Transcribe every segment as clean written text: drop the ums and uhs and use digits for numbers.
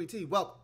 Louie Tee. Welcome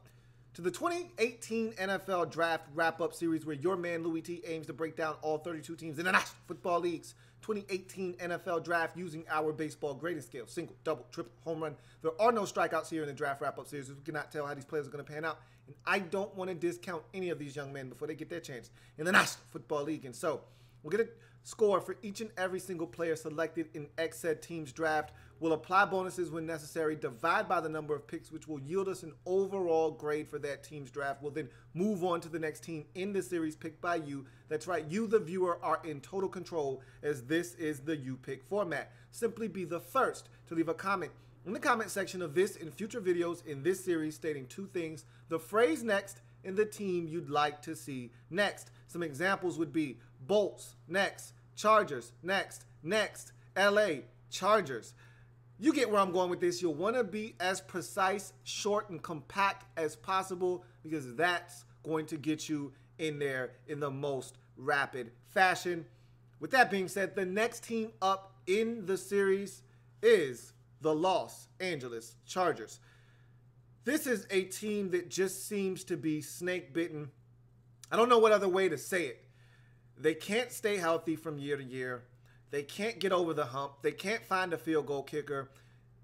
to the 2018 NFL Draft Wrap-Up Series where your man Louie Tee aims to break down all 32 teams in the National Football League's 2018 NFL Draft using our baseball grading scale. Single, double, triple, home run. There are no strikeouts here in the Draft Wrap-Up Series. We cannot tell how these players are going to pan out. And I don't want to discount any of these young men before they get their chance in the National Football League. And so we'll get a score for each and every single player selected in said team's draft. We'll apply bonuses when necessary, divide by the number of picks, which will yield us an overall grade for that team's draft. We'll then move on to the next team in the series picked by you. That's right, you, the viewer, are in total control as this is the You Pick format. Simply be the first to leave a comment in the comment section of this and future videos in this series stating two things: the phrase next and the team you'd like to see next. Some examples would be Bolts, next, Chargers, next, L.A., Chargers. You get where I'm going with this. You'll want to be as precise, short, and compact as possible because that's going to get you in there in the most rapid fashion. With that being said, the next team up in the series is the Los Angeles Chargers. This is a team that just seems to be snake-bitten. I don't know what other way to say it. They can't stay healthy from year to year. They can't get over the hump. They can't find a field goal kicker.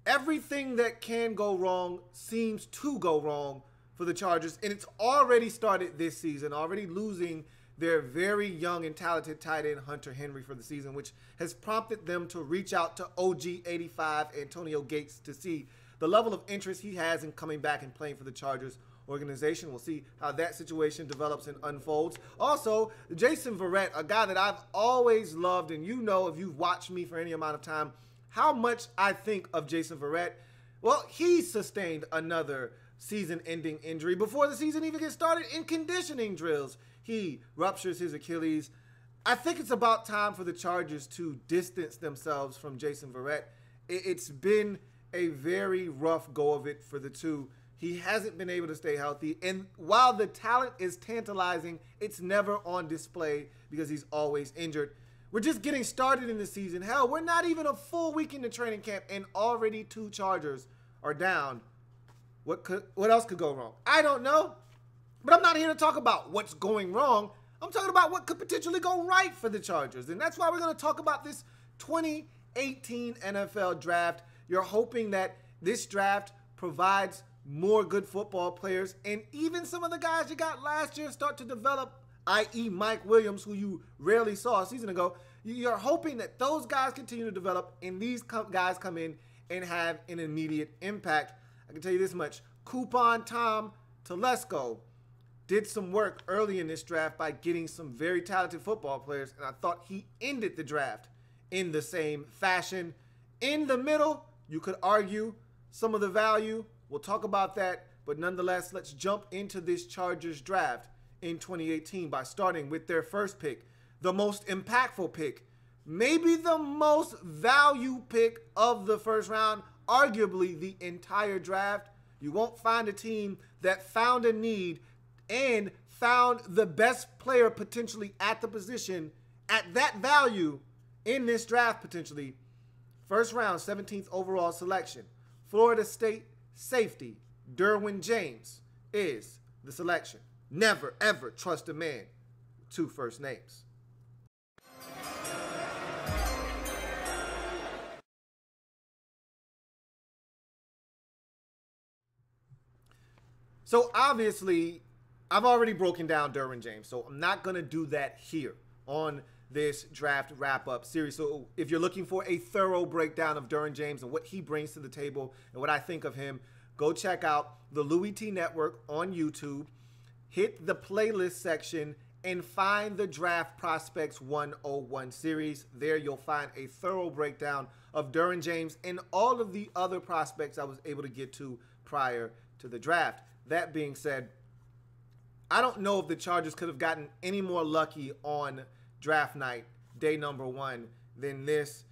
Everything that can go wrong seems to go wrong for the Chargers, and it's already started this season, already losing their very young and talented tight end Hunter Henry for the season, which has prompted them to reach out to OG85 Antonio Gates to see the level of interest he has in coming back and playing for the Chargers organization. We'll see how that situation develops and unfolds. Also, Jason Verrett, a guy that I've always loved, and you know if you've watched me for any amount of time, how much I think of Jason Verrett. Well, he sustained another season-ending injury before the season even gets started in conditioning drills. He ruptures his Achilles. I think it's about time for the Chargers to distance themselves from Jason Verrett. It's been a very rough go of it for the two. He hasn't been able to stay healthy, and while the talent is tantalizing, it's never on display because he's always injured. We're just getting started in the season. Hell, we're not even a full week into training camp, and already two Chargers are down. What else could go wrong? I don't know, but I'm not here to talk about what's going wrong. I'm talking about what could potentially go right for the Chargers, and that's why we're going to talk about this 2018 NFL Draft. You're hoping that this draft provides more good football players, and even some of the guys you got last year start to develop, i.e. Mike Williams, who you rarely saw a season ago. You're hoping that those guys continue to develop and these guys come in and have an immediate impact. I can tell you this much. Coupon Tom Telesco did some work early in this draft by getting some very talented football players, and I thought he ended the draft in the same fashion. In the middle, you could argue some of the value. We'll talk about that, but nonetheless, let's jump into this Chargers draft in 2018 by starting with their first pick, the most impactful pick, maybe the most value pick of the first round, arguably the entire draft. You won't find a team that found a need and found the best player potentially at the position at that value in this draft potentially. First round, 17th overall selection, Florida State safety Derwin James is the selection. Never, ever trust a man with two first names. So obviously, I've already broken down Derwin James, so I'm not going to do that here on this draft wrap-up series. So if you're looking for a thorough breakdown of Derwin James and what he brings to the table and what I think of him, go check out the Louie Tee Network on YouTube. Hit the playlist section and find the Draft Prospects 101 series. There you'll find a thorough breakdown of Derwin James and all of the other prospects I was able to get to prior to the draft. That being said, I don't know if the Chargers could have gotten any more lucky on draft night, day number one, than this.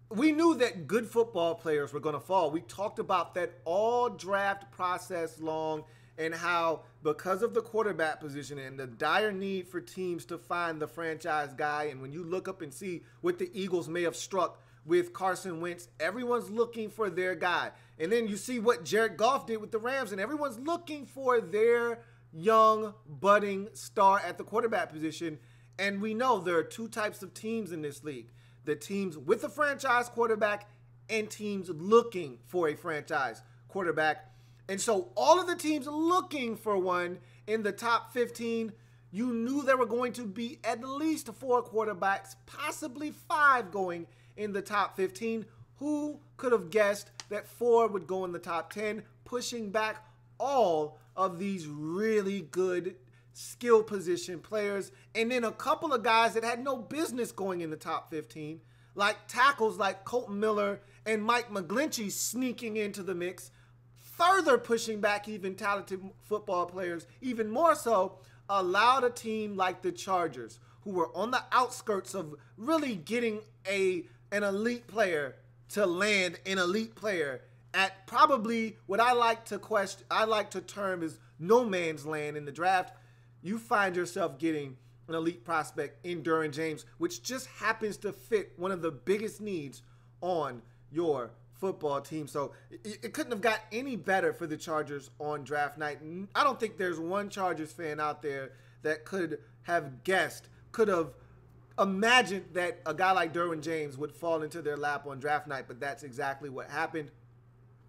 We knew that good football players were going to fall. We talked about that all draft process long and how because of the quarterback position and the dire need for teams to find the franchise guy, and when you look up and see what the Eagles may have struck with Carson Wentz. Everyone's looking for their guy. And then you see what Jared Goff did with the Rams, and everyone's looking for their young, budding star at the quarterback position. And we know there are two types of teams in this league. The teams with a franchise quarterback and teams looking for a franchise quarterback. And so all of the teams looking for one in the top 15, you knew there were going to be at least 4 quarterbacks, possibly 5 going in the top 15. Who could have guessed that 4 would go in the top 10, pushing back all of these really good skill position players, and then a couple of guys that had no business going in the top 15, like tackles like Colton Miller and Mike McGlinchey sneaking into the mix, further pushing back even talented football players, even more so, allowed a team like the Chargers, who were on the outskirts of really getting an elite player, to land an elite player at probably what I like to term as no man's land in the draft. You find yourself getting an elite prospect in Derwin James, which just happens to fit one of the biggest needs on your football team. So it couldn't have got any better for the Chargers on draft night. I don't think there's one Chargers fan out there that could have guessed, could have imagined that a guy like Derwin James would fall into their lap on draft night, but that's exactly what happened.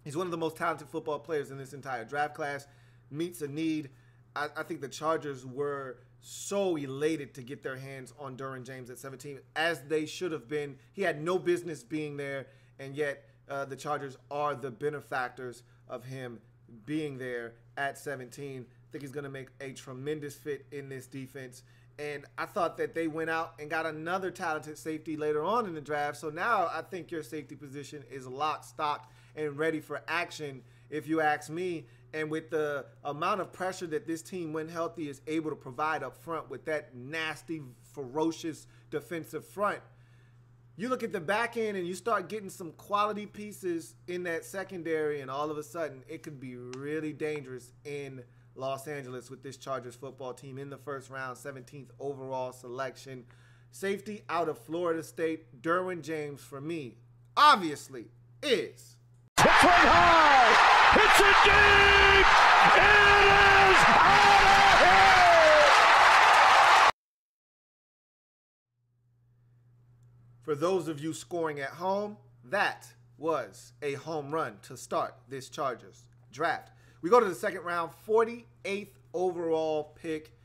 He's one of the most talented football players in this entire draft class, meets a need. I think the Chargers were so elated to get their hands on Derwin James at 17, as they should have been. He had no business being there, and yet the Chargers are the benefactors of him being there at 17. I think he's going to make a tremendous fit in this defense. And I thought that they went out and got another talented safety later on in the draft. So now I think your safety position is locked, stocked, and ready for action, if you ask me. And with the amount of pressure that this team, when healthy, is able to provide up front with that nasty, ferocious defensive front, you look at the back end and you start getting some quality pieces in that secondary, and all of a sudden it could be really dangerous in Los Angeles with this Chargers football team in the first round, 17th overall selection. Safety out of Florida State, Derwin James, for me, obviously, is. Hits it high! Hits it deep! It is out of here! For those of you scoring at home, that was a home run to start this Chargers draft. We go to the second round, 48th overall pick.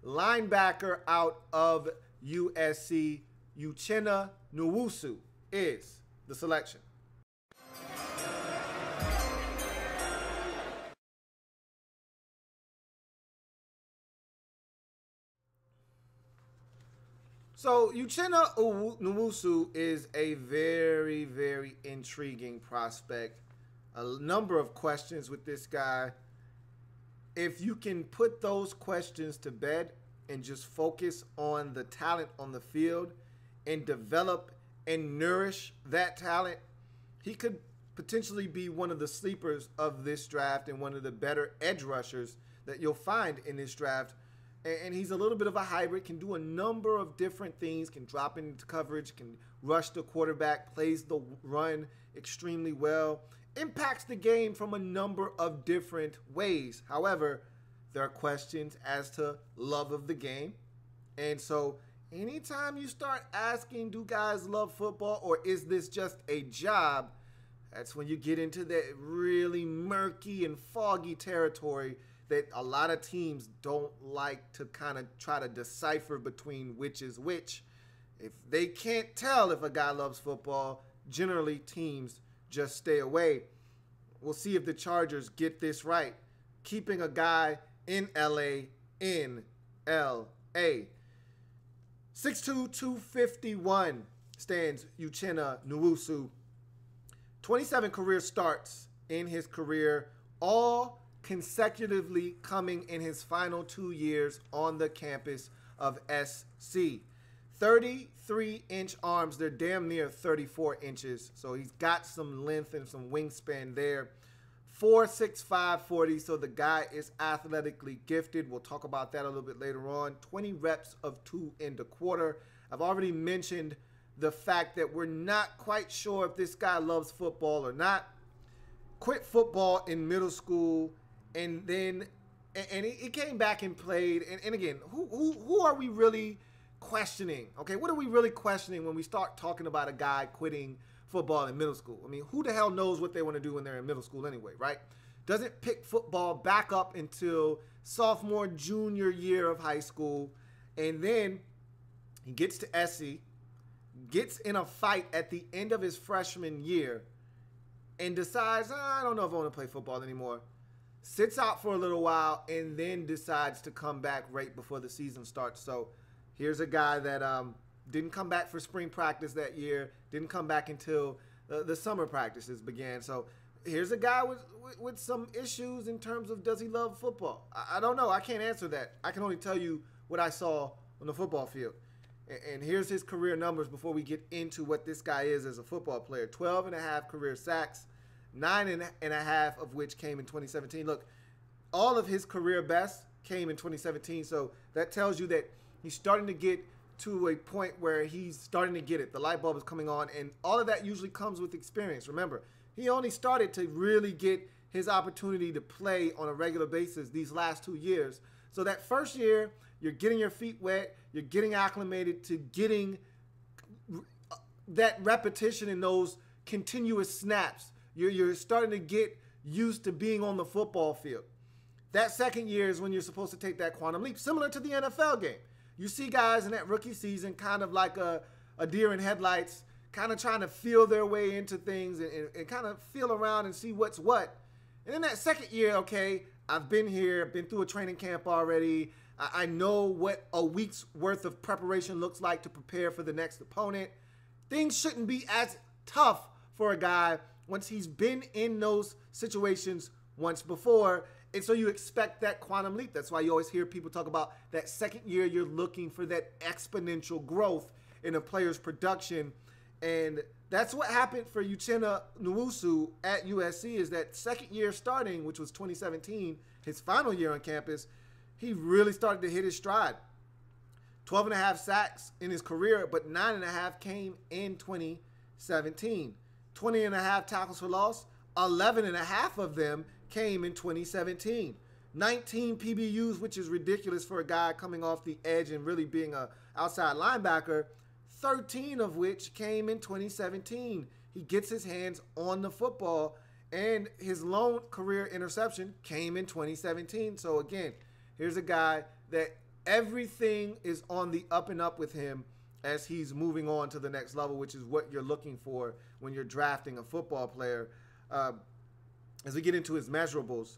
Linebacker out of USC, Uchenna Nwosu is the selection. So Uchenna Nwosu is a very, very intriguing prospect. A number of questions with this guy. If you can put those questions to bed and just focus on the talent on the field and develop and nourish that talent, he could potentially be one of the sleepers of this draft and one of the better edge rushers that you'll find in this draft. And he's a little bit of a hybrid, can do a number of different things, can drop into coverage, can rush the quarterback, plays the run extremely well, impacts the game from a number of different ways. However, there are questions as to love of the game. And so anytime you start asking, do guys love football, or is this just a job, that's when you get into that really murky and foggy territory that a lot of teams don't like to kind of try to decipher between which is which. If they can't tell if a guy loves football, generally teams just stay away. We'll see if the Chargers get this right. Keeping a guy in L.A. in L.A. 6'2", 251 stands Uchenna Nwosu. 27 career starts in his career, all consecutively coming in his final 2 years on the campus of SC. 33-inch arms. They're damn near 34 inches. So he's got some length and some wingspan there. 4'6", 40. So the guy is athletically gifted. We'll talk about that a little bit later on. 20 reps of 2 1/4. I've already mentioned the fact that we're not quite sure if this guy loves football or not. Quit football in middle school, and then he came back and played. And again, who are we really questioning? Okay, what are we really questioning when we start talking about a guy quitting football in middle school? I mean, who the hell knows what they want to do when they're in middle school anyway, right? Doesn't pick football back up until sophomore, junior year of high school, and then he gets to SC, gets in a fight at the end of his freshman year, and decides, I don't know if I want to play football anymore. Sits out for a little while, and then decides to come back right before the season starts. So here's a guy that didn't come back for spring practice that year, didn't come back until the summer practices began. So here's a guy with some issues in terms of, does he love football? I don't know. I can't answer that. I can only tell you what I saw on the football field. And here's his career numbers before we get into what this guy is as a football player. 12 and a half career sacks, 9 and a half of which came in 2017. Look, all of his career best came in 2017. So that tells you that he's starting to get to a point where he's starting to get it. The light bulb is coming on, and all of that usually comes with experience. Remember, he only started to really get his opportunity to play on a regular basis these last 2 years. So that first year, you're getting your feet wet, you're getting acclimated to getting that repetition in those continuous snaps. You're starting to get used to being on the football field. That second year is when you're supposed to take that quantum leap, similar to the NFL game. You see guys in that rookie season kind of like a deer in headlights, kind of trying to feel their way into things and kind of feel around and see what's what. And then that second year, okay, I've been here, been through a training camp already. I know what a week's worth of preparation looks like to prepare for the next opponent. Things shouldn't be as tough for a guy once he's been in those situations once before. And so you expect that quantum leap. That's why you always hear people talk about that second year, you're looking for that exponential growth in a player's production. And that's what happened for Uchenna Nwosu at USC, is that second year starting, which was 2017, his final year on campus, he really started to hit his stride. 12 and a half sacks in his career, but 9 and a half came in 2017. 20 and a half tackles for loss, 11 and a half of them came in 2017. 19 PBUs, which is ridiculous for a guy coming off the edge and really being an outside linebacker, 13 of which came in 2017. He gets his hands on the football, and his lone career interception came in 2017. So again, here's a guy that everything is on the up and up with him as he's moving on to the next level, which is what you're looking for when you're drafting a football player. As we get into his measurables,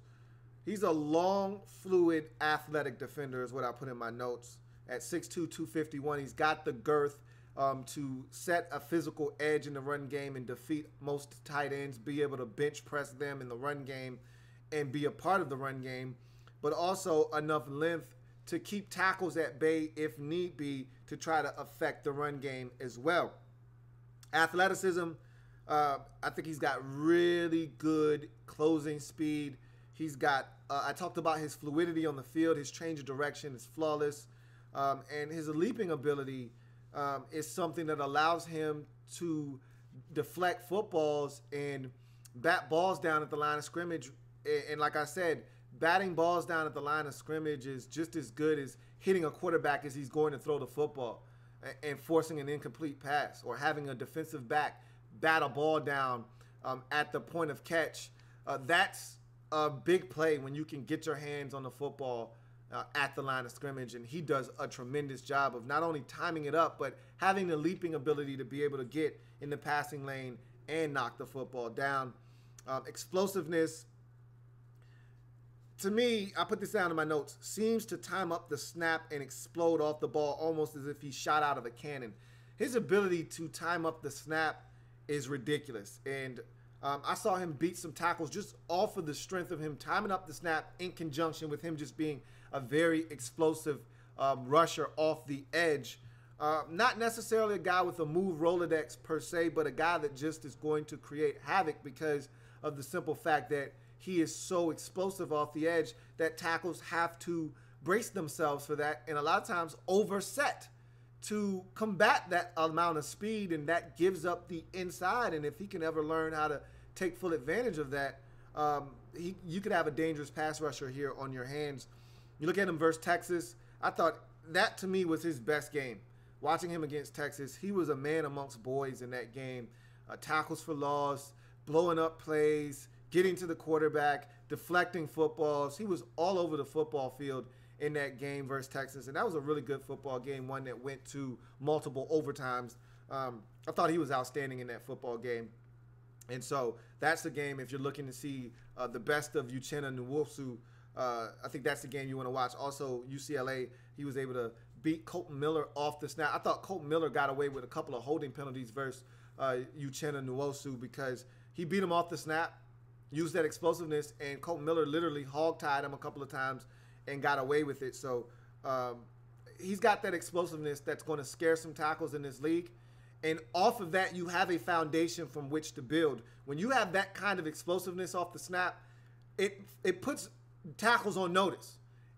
he's a long, fluid, athletic defender is what I put in my notes. At 6'2", 251, he's got the girth to set a physical edge in the run game and defeat most tight ends, be able to bench press them in the run game and be a part of the run game, but also enough length to keep tackles at bay if need be to try to affect the run game as well. Athleticism, I think he's got really good closing speed. He's got, I talked about his fluidity on the field, his change of direction is flawless, and his leaping ability is something that allows him to deflect footballs and bat balls down at the line of scrimmage. And like I said, batting balls down at the line of scrimmage is just as good as hitting a quarterback as he's going to throw the football and forcing an incomplete pass, or having a defensive back bat a ball down at the point of catch. That's a big play when you can get your hands on the football at the line of scrimmage, and he does a tremendous job of not only timing it up, but having the leaping ability to be able to get in the passing lane and knock the football down. Explosiveness, to me, I put this down in my notes, seems to time up the snap and explode off the ball almost as if he shot out of a cannon. His ability to time up the snap is ridiculous, and I saw him beat some tackles just off of the strength of him timing up the snap in conjunction with him just being a very explosive rusher off the edge. Not necessarily a guy with a move Rolodex per se, but a guy that just is going to create havoc because of the simple fact that he is so explosive off the edge that tackles have to brace themselves for that, and a lot of times overset to combat that amount of speed, and that gives up the inside. And if he can ever learn how to take full advantage of that, you could have a dangerous pass rusher here on your hands. You look at him versus Texas. I thought that, to me, was his best game. Watching him against Texas, he was a man amongst boys in that game. Tackles for loss, blowing up plays, getting to the quarterback, deflecting footballs. He was all over the football field in that game versus Texas, and that was a really good football game, one that went to multiple overtimes. I thought he was outstanding in that football game. And so that's the game, if you're looking to see the best of Uchenna Nwosu, I think that's the game you want to watch. Also, UCLA, he was able to beat Colton Miller off the snap. I thought Colton Miller got away with a couple of holding penalties versus Uchenna Nwosu because he beat him off the snap, used that explosiveness, and Colton Miller literally hog-tied him a couple of times and got away with it. So he's got that explosiveness that's going to scare some tackles in this league. And off of that, you have a foundation from which to build. When you have that kind of explosiveness off the snap, it puts tackles on notice.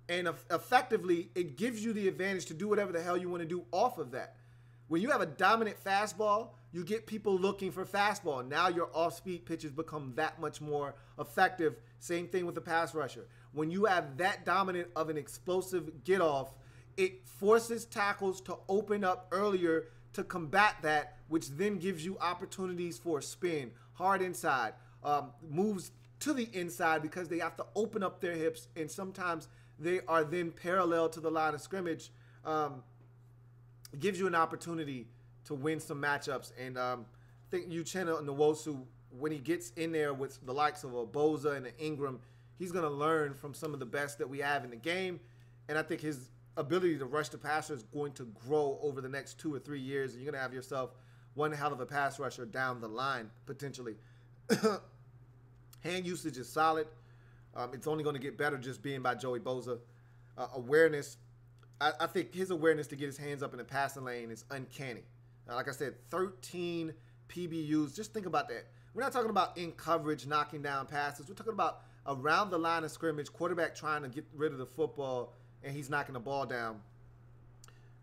And effectively, it gives you the advantage to do whatever the hell you want to do off of that. When you have a dominant fastball, you get people looking for fastball. Now your off-speed pitches become that much more effective. Same thing with the pass rusher. When you have that dominant of an explosive get-off, it forces tackles to open up earlier to combat that, which then gives you opportunities for spin, hard inside, moves to the inside because they have to open up their hips, and sometimes they are then parallel to the line of scrimmage. It gives you an opportunity to win some matchups. And I think Uchenna Nwosu, when he gets in there with the likes of a Boza and an Ingram, he's going to learn from some of the best that we have in the game. And I think his ability to rush the passer is going to grow over the next 2 or 3 years. And you're going to have yourself one hell of a pass rusher down the line, potentially. Hand usage is solid. It's only going to get better just being by Joey Boza. Awareness, I think his awareness to get his hands up in the passing lane is uncanny. Like I said, 13 PBUs. Just think about that. We're not talking about in coverage, knocking down passes. We're talking about around the line of scrimmage, quarterback trying to get rid of the football, and he's knocking the ball down.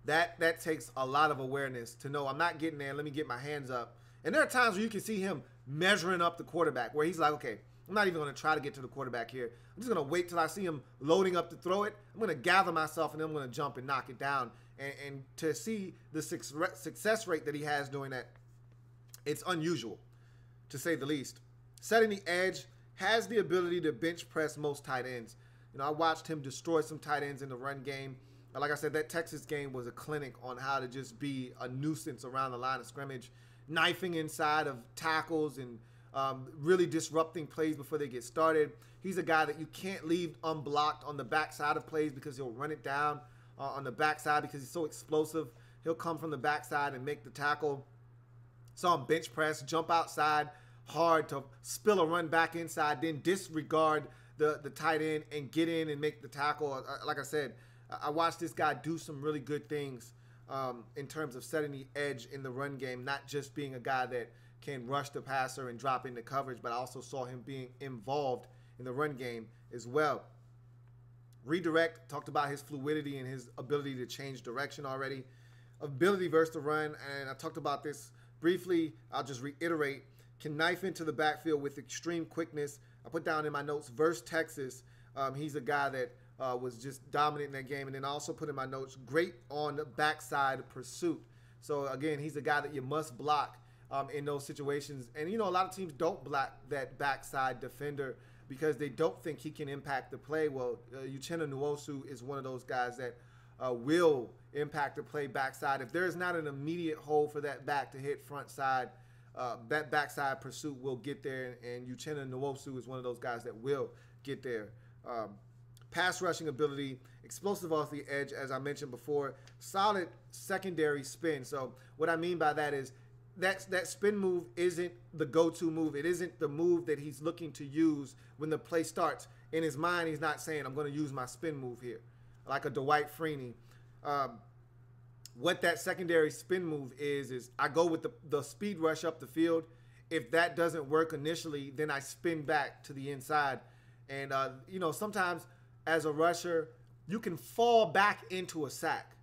That takes a lot of awareness to know I'm not getting there. Let me get my hands up. And there are times where you can see him measuring up the quarterback, where he's like, okay, I'm not even going to try to get to the quarterback here. I'm just going to wait till I see him loading up to throw it. I'm going to gather myself, and then I'm going to jump and knock it down. And to see the success rate that he has doing that, it's unusual, to say the least. Setting the edge, has the ability to bench press most tight ends. You know, I watched him destroy some tight ends in the run game. Like I said, that Texas game was a clinic on how to just be a nuisance around the line of scrimmage, knifing inside of tackles and really disrupting plays before they get started. He's a guy that you can't leave unblocked on the backside of plays because he'll run it down on the backside because he's so explosive. He'll come from the backside and make the tackle. Saw him bench press, jump outside hard to spill a run back inside, then disregard the tight end and get in and make the tackle. Like I said, I watched this guy do some really good things in terms of setting the edge in the run game, not just being a guy that can rush the passer and drop into coverage, but I also saw him being involved in the run game as well. Redirect, talked about his fluidity and his ability to change direction already. Ability versus the run, and I talked about this briefly. I'll just reiterate. Can knife into the backfield with extreme quickness. I put down in my notes versus Texas. He's a guy that was just dominant in that game. And then I also put in my notes, great on the backside pursuit. So, again, he's a guy that you must block in those situations. And, you know, a lot of teams don't block that backside defender because they don't think he can impact the play. Well, Uchenna Nwosu is one of those guys that will impact the play backside. If there's not an immediate hole for that back to hit front side, that backside pursuit will get there, and Uchenna Nwosu is one of those guys that will get there. Pass rushing ability, explosive off the edge, as I mentioned before, solid secondary spin. So what I mean by that is that spin move isn't the go-to move. It isn't the move that he's looking to use when the play starts. In his mind, he's not saying, I'm going to use my spin move here, like a Dwight Freeney. What that secondary spin move is I go with the speed rush up the field. If that doesn't work initially, then I spin back to the inside. And, you know, sometimes as a rusher, you can fall back into a sack.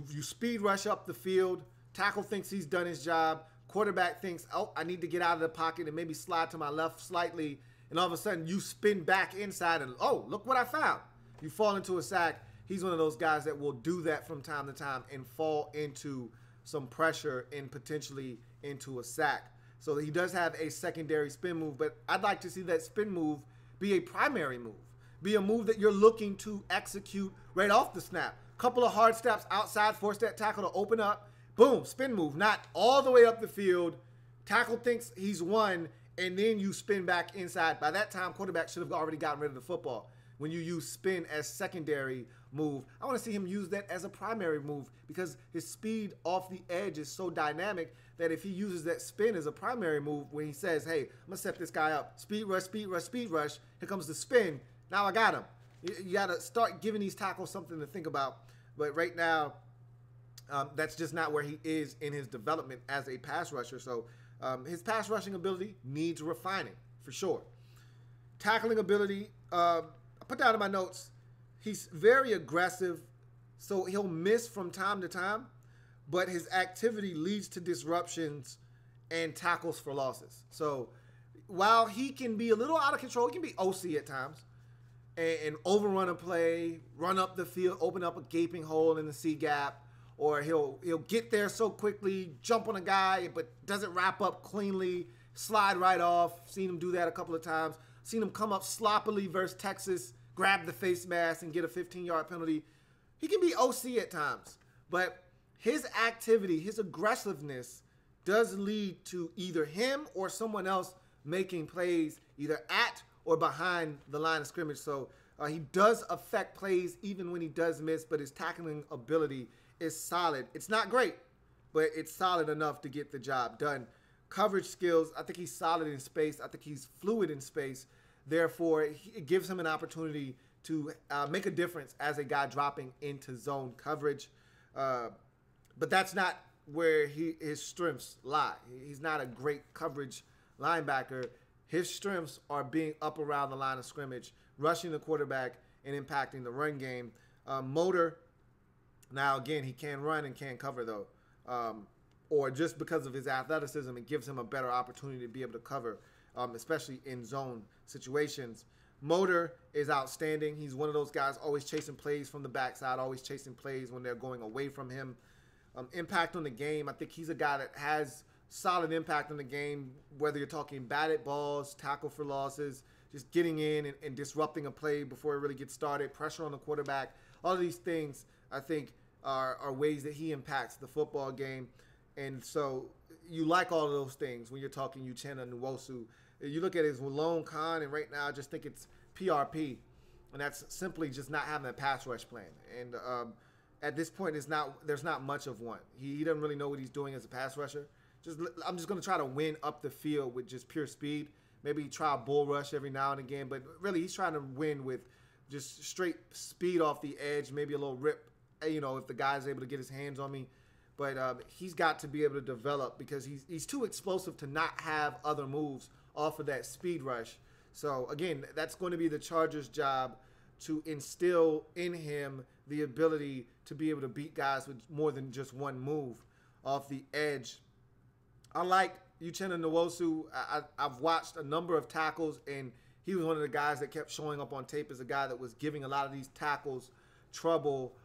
You speed rush up the field. Tackle thinks he's done his job. Quarterback thinks, oh, I need to get out of the pocket and maybe slide to my left slightly. And all of a sudden, you spin back inside and, oh, look what I found. You fall into a sack. He's one of those guys that will do that from time to time and fall into some pressure and potentially into a sack. So he does have a secondary spin move, but I'd like to see that spin move be a primary move. Be a move that you're looking to execute right off the snap. Couple of hard steps outside, force that tackle to open up. Boom, spin move, not all the way up the field. Tackle thinks he's won, and then you spin back inside. By that time, quarterback should have already gotten rid of the football. When you use spin as secondary move, I want to see him use that as a primary move because his speed off the edge is so dynamic that if he uses that spin as a primary move when he says, hey, I'm going to set this guy up, speed rush, speed rush, speed rush, here comes the spin, now I got him. You got to start giving these tackles something to think about. But right now, that's just not where he is in his development as a pass rusher. So his pass rushing ability needs refining for sure. Tackling ability, I put down in my notes, he's very aggressive, so he'll miss from time to time, but his activity leads to disruptions and tackles for losses. So while he can be a little out of control, he can be OC at times, and overrun a play, run up the field, open up a gaping hole in the C gap, or he'll get there so quickly, jump on a guy, but doesn't wrap up cleanly, slide right off. Seen him do that a couple of times. Seen him come up sloppily versus Texas, grab the face mask and get a 15-yard penalty. He can be OC at times, but his activity, his aggressiveness does lead to either him or someone else making plays either at or behind the line of scrimmage. So he does affect plays even when he does miss, but his tackling ability is solid. It's not great, but it's solid enough to get the job done. Coverage skills, I think he's solid in space. I think he's fluid in space. Therefore, it gives him an opportunity to make a difference as a guy dropping into zone coverage. But that's not where his strengths lie. He's not a great coverage linebacker. His strengths are being up around the line of scrimmage, rushing the quarterback, and impacting the run game. Motor, now again, he can run and can cover though. Or just because of his athleticism, it gives him a better opportunity to be able to cover, especially in zone situations. Motor is outstanding. He's one of those guys always chasing plays from the backside, always chasing plays when they're going away from him. Impact on the game, I think he's a guy that has solid impact on the game, whether you're talking batted balls, tackle for losses, just getting in and disrupting a play before it really gets started, pressure on the quarterback. All of these things, I think, are ways that he impacts the football game. And so you like all of those things when you're talking Uchenna Nwosu. You look at his lone con, and right now I just think it's PRP. And that's simply just not having a pass rush plan. And at this point, there's not much of one. He doesn't really know what he's doing as a pass rusher. I'm just going to try to win up the field with just pure speed. Maybe try a bull rush every now and again. But really, he's trying to win with just straight speed off the edge, maybe a little rip, if the guy's able to get his hands on me. But he's got to be able to develop because he's too explosive to not have other moves off of that speed rush. So, again, that's going to be the Chargers' job to instill in him the ability to be able to beat guys with more than just one move off the edge. I like Uchenna Nwosu. I've watched a number of tackles, and he was one of the guys that kept showing up on tape as a guy that was giving a lot of these tackles trouble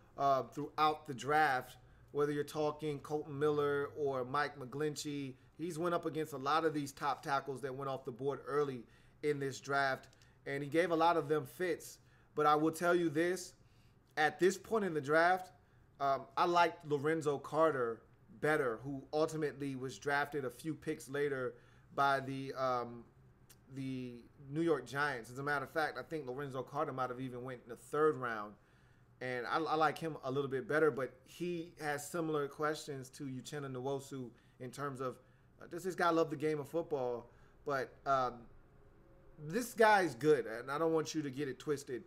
throughout the draft. Whether you're talking Colton Miller or Mike McGlinchey, he's went up against a lot of these top tackles that went off the board early in this draft, and he gave a lot of them fits. But I will tell you this, at this point in the draft, I liked Lorenzo Carter better, who ultimately was drafted a few picks later by the New York Giants. As a matter of fact, I think Lorenzo Carter might have even went in the third round. And I like him a little bit better, but he has similar questions to Uchenna Nwosu in terms of, does this guy love the game of football? But this guy's good, and I don't want you to get it twisted.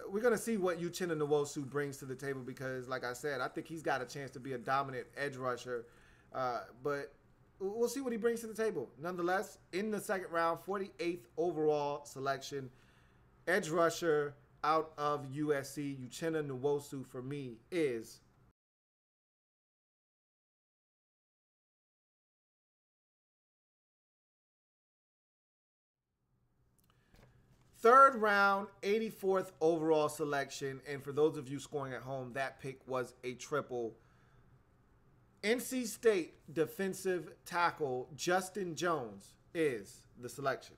We're going to see what Uchenna Nwosu brings to the table because, like I said, I think he's got a chance to be a dominant edge rusher. But we'll see what he brings to the table. Nonetheless, in the second round, 48th overall selection, edge rusher out of USC, Uchenna Nwosu for me is Third round, 84th overall selection. And for those of you scoring at home, that pick was a triple. NC State defensive tackle Justin Jones is the selection.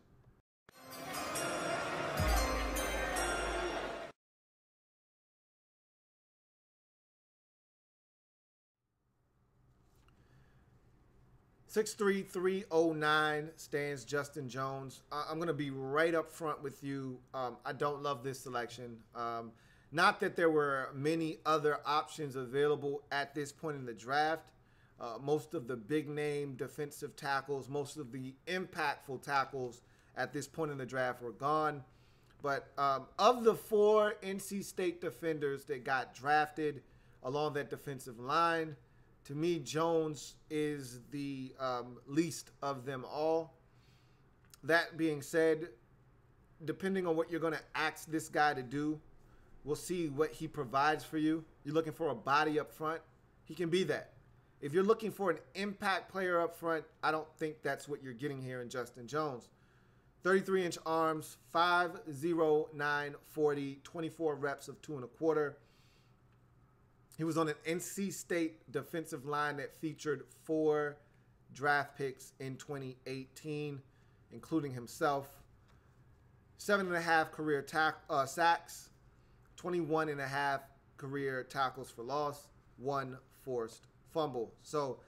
(6'3", 309 stands Justin Jones. I'm going to be right up front with you. I don't love this selection. Not that there were many other options available at this point in the draft. Most of the big name defensive tackles, most of the impactful tackles at this point in the draft were gone. But of the 4 NC State defenders that got drafted along that defensive line, to me, Jones is the least of them all. That being said, depending on what you're going to ask this guy to do, we'll see what he provides for you. You're looking for a body up front, he can be that. If you're looking for an impact player up front, I don't think that's what you're getting here in Justin Jones. 33-inch arms, 5'0", 940, 24 reps of 2 1/4. He was on an NC State defensive line that featured 4 draft picks in 2018, including himself. 7.5 career sacks, 21.5 career tackles for loss, 1 forced fumble. So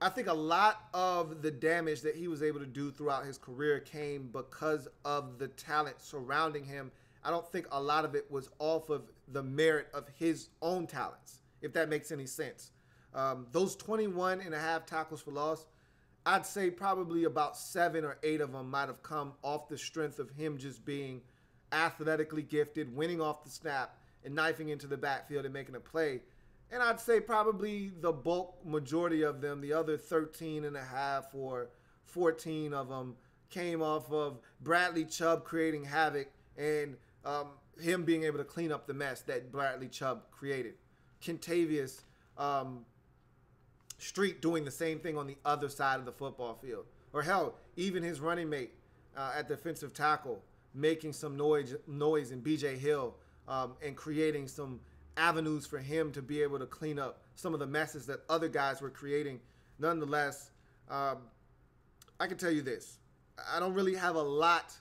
I think a lot of the damage that he was able to do throughout his career came because of the talent surrounding him. I don't think a lot of it was off of the merit of his own talents, if that makes any sense. Those 21.5 tackles for loss, I'd say probably about 7 or 8 of them might have come off the strength of him just being athletically gifted, winning off the snap, and knifing into the backfield and making a play. And I'd say probably the bulk majority of them, the other 13.5 or 14 of them, came off of Bradley Chubb creating havoc and him being able to clean up the mess that Bradley Chubb created. Kentavious Street doing the same thing on the other side of the football field. Or hell, even his running mate at defensive tackle making some noise in B.J. Hill and creating some avenues for him to be able to clean up some of the messes that other guys were creating. Nonetheless, I can tell you this. I don't really have a lot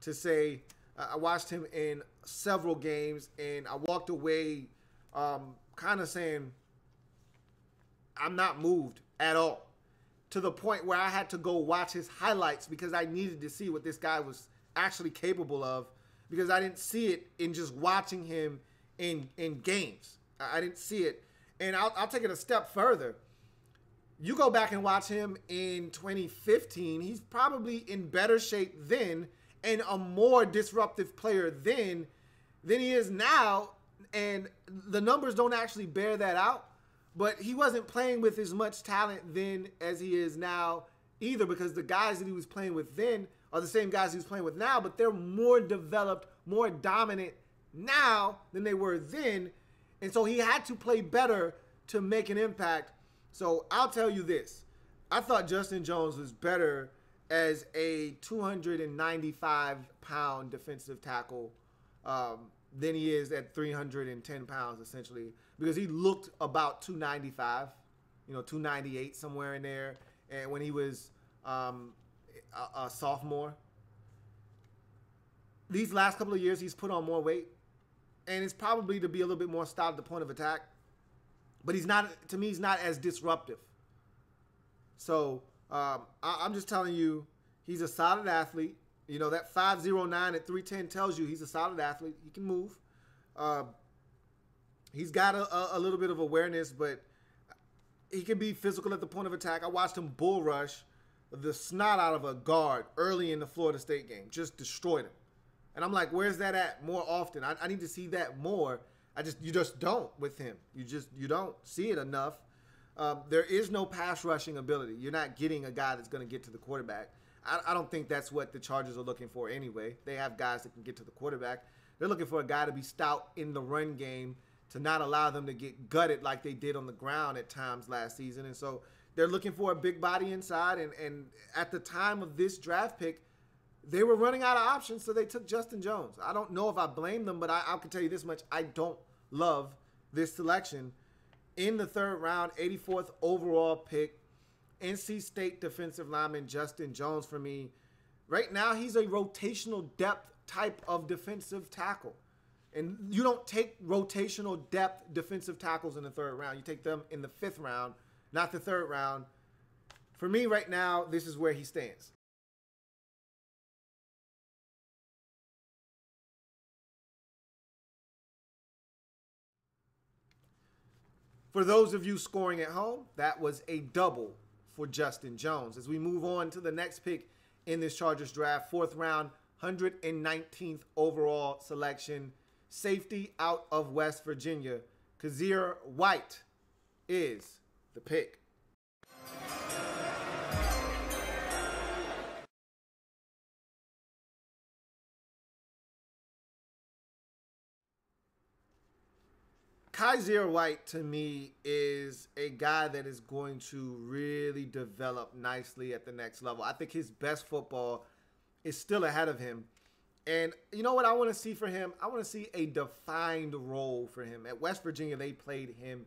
to say. I watched him in several games, and I walked away kind of saying, I'm not moved at all, to the point where I had to go watch his highlights because I needed to see what this guy was actually capable of, because I didn't see it in just watching him in games. I didn't see it. And I'll take it a step further. You go back and watch him in 2015, he's probably in better shape then and a more disruptive player then than he is now. And the numbers don't actually bear that out. But he wasn't playing with as much talent then as he is now either, because the guys that he was playing with then are the same guys he was playing with now, but they're more developed, more dominant now than they were then. And so he had to play better to make an impact. So I'll tell you this. I thought Justin Jones was better as a 295-pound defensive tackle than he is at 310 pounds, essentially, because he looked about 295, 298, somewhere in there. And when he was a sophomore, these last couple of years, he's put on more weight, and it's probably to be a little bit more stout at the point of attack. But he's not, to me, he's not as disruptive. So I'm just telling you, he's a solid athlete. That 5'09" at 310 tells you he's a solid athlete. He can move. He's got a little bit of awareness, but he can be physical at the point of attack. I watched him bull rush the snot out of a guard early in the Florida State game. Just destroyed him. And I'm like, where's that at more often? I need to see that more. You just don't with him. You don't see it enough. There is no pass rushing ability. You're not getting a guy that's going to get to the quarterback. I don't think that's what the Chargers are looking for anyway. They have guys that can get to the quarterback. They're looking for a guy to be stout in the run game, to not allow them to get gutted like they did on the ground at times last season. And so they're looking for a big body inside. And at the time of this draft pick, they were running out of options, so they took Justin Jones. I don't know if I blame them, but I can tell you this much. I don't love this selection. In the third round, 84th overall pick, NC State defensive lineman Justin Jones for me. Right now, he's a rotational depth type of defensive tackle. And you don't take rotational depth defensive tackles in the third round. You take them in the 5th round, not the 3rd round. For me right now, this is where he stands. For those of you scoring at home, that was a double for Justin Jones. As we move on to the next pick in this Chargers draft, 4th round, 119th overall selection, safety out of West Virginia, Kazeer White is the pick. Kazeer White, to me, is a guy that is going to really develop nicely at the next level. I think his best football is still ahead of him. And you know what I want to see for him? I want to see a defined role for him. At West Virginia, they played him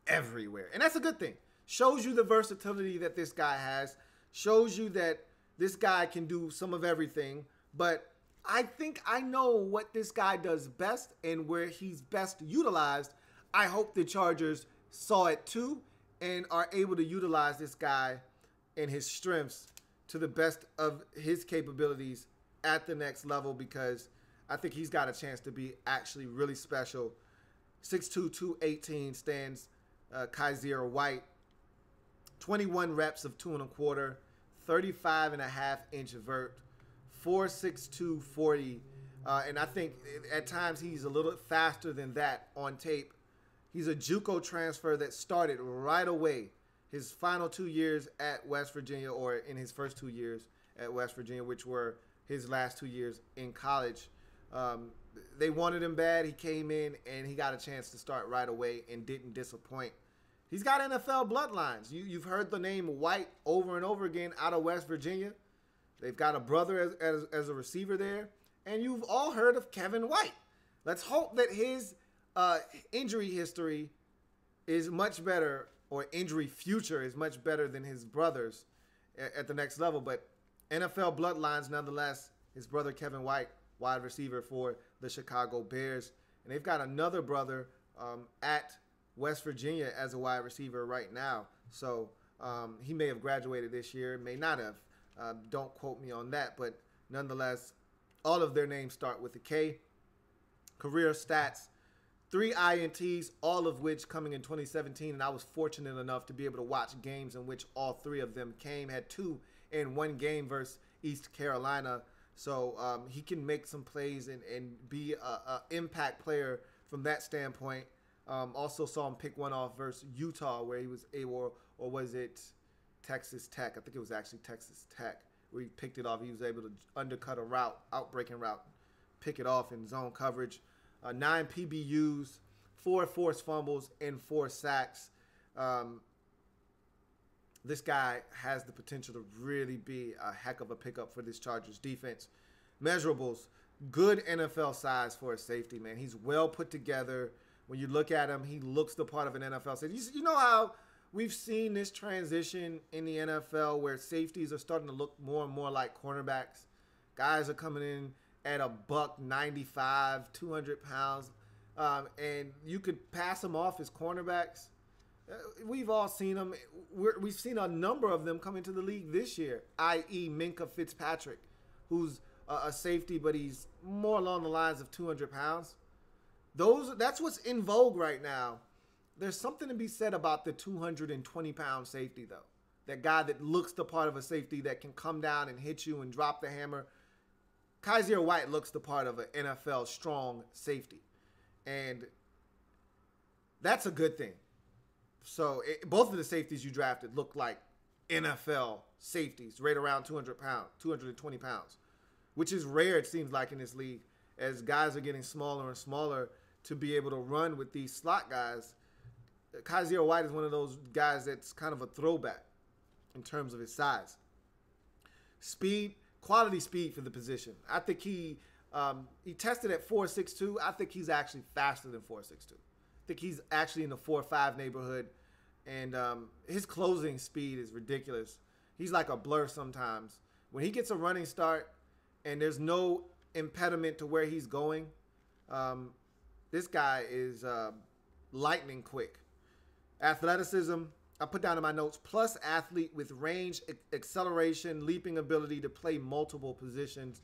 everywhere. And that's a good thing. Shows you the versatility that this guy has. Shows you that this guy can do some of everything. But I think I know what this guy does best and where he's best utilized. I hope the Chargers saw it too and are able to utilize this guy and his strengths to the best of his capabilities at the next level, because I think he's got a chance to be actually really special. 6'2", 218 stands Kazeer White. 21 reps of 2 1/4, 35.5-inch vert, 4.62 40. And I think at times he's a little faster than that on tape. He's a JUCO transfer that started right away. His final 2 years at West Virginia, or in his first 2 years at West Virginia, which were his last 2 years in college. They wanted him bad. He came in and he got a chance to start right away and didn't disappoint. He's got NFL bloodlines. You've heard the name White over and over again out of West Virginia. They've got a brother as a receiver there. And you've all heard of Kevin White. Let's hope that his injury history is much better, or injury future is much better than his brother's at the next level. But NFL bloodlines nonetheless. His brother Kevin White, wide receiver for the Chicago Bears. And they've got another brother at West Virginia as a wide receiver right now. So he may have graduated this year, may not have. Don't quote me on that. But nonetheless, all of their names start with a K. Career stats, 3 INTs, all of which coming in 2017. And I was fortunate enough to be able to watch games in which all 3 of them came. Had 2 in 1 game versus East Carolina. So he can make some plays and be an impact player from that standpoint. Also saw him pick one off versus Utah, where he was able, or was it Texas Tech? I think it was actually Texas Tech, where he picked it off. He was able to undercut a route, outbreaking route, pick it off in zone coverage. 9 PBUs, 4 forced fumbles, and 4 sacks. This guy has the potential to really be a heck of a pickup for this Chargers defense. Measurables, good NFL size for a safety, man. He's well put together. When you look at him, he looks the part of an NFL safety. You know how we've seen this transition in the NFL where safeties are starting to look more and more like cornerbacks. Guys are coming in at a $195, 200 pounds, and you could pass them off as cornerbacks. We've all seen them. We've seen a number of them come into the league this year, i.e. Minkah Fitzpatrick, who's a safety, but he's more along the lines of 200 pounds. That's what's in vogue right now. There's something to be said about the 220-pound safety, though. That guy that looks the part of a safety that can come down and hit you and drop the hammer. Kazeer White looks the part of an NFL strong safety. And that's a good thing. So both of the safeties you drafted look like NFL safeties, right around 200 pounds, 220 pounds, which is rare, it seems like, in this league, as guys are getting smaller and smaller to be able to run with these slot guys. Kazeer White is one of those guys that's kind of a throwback in terms of his size. Speed, quality speed for the position. I think he tested at 4.62. I think he's actually faster than 4.62. I think he's actually in the 4.5 neighborhood, and his closing speed is ridiculous. He's like a blur sometimes. When he gets a running start and there's no impediment to where he's going, this guy is lightning quick. Athleticism, I put down in my notes, plus athlete with range, acceleration, leaping ability to play multiple positions.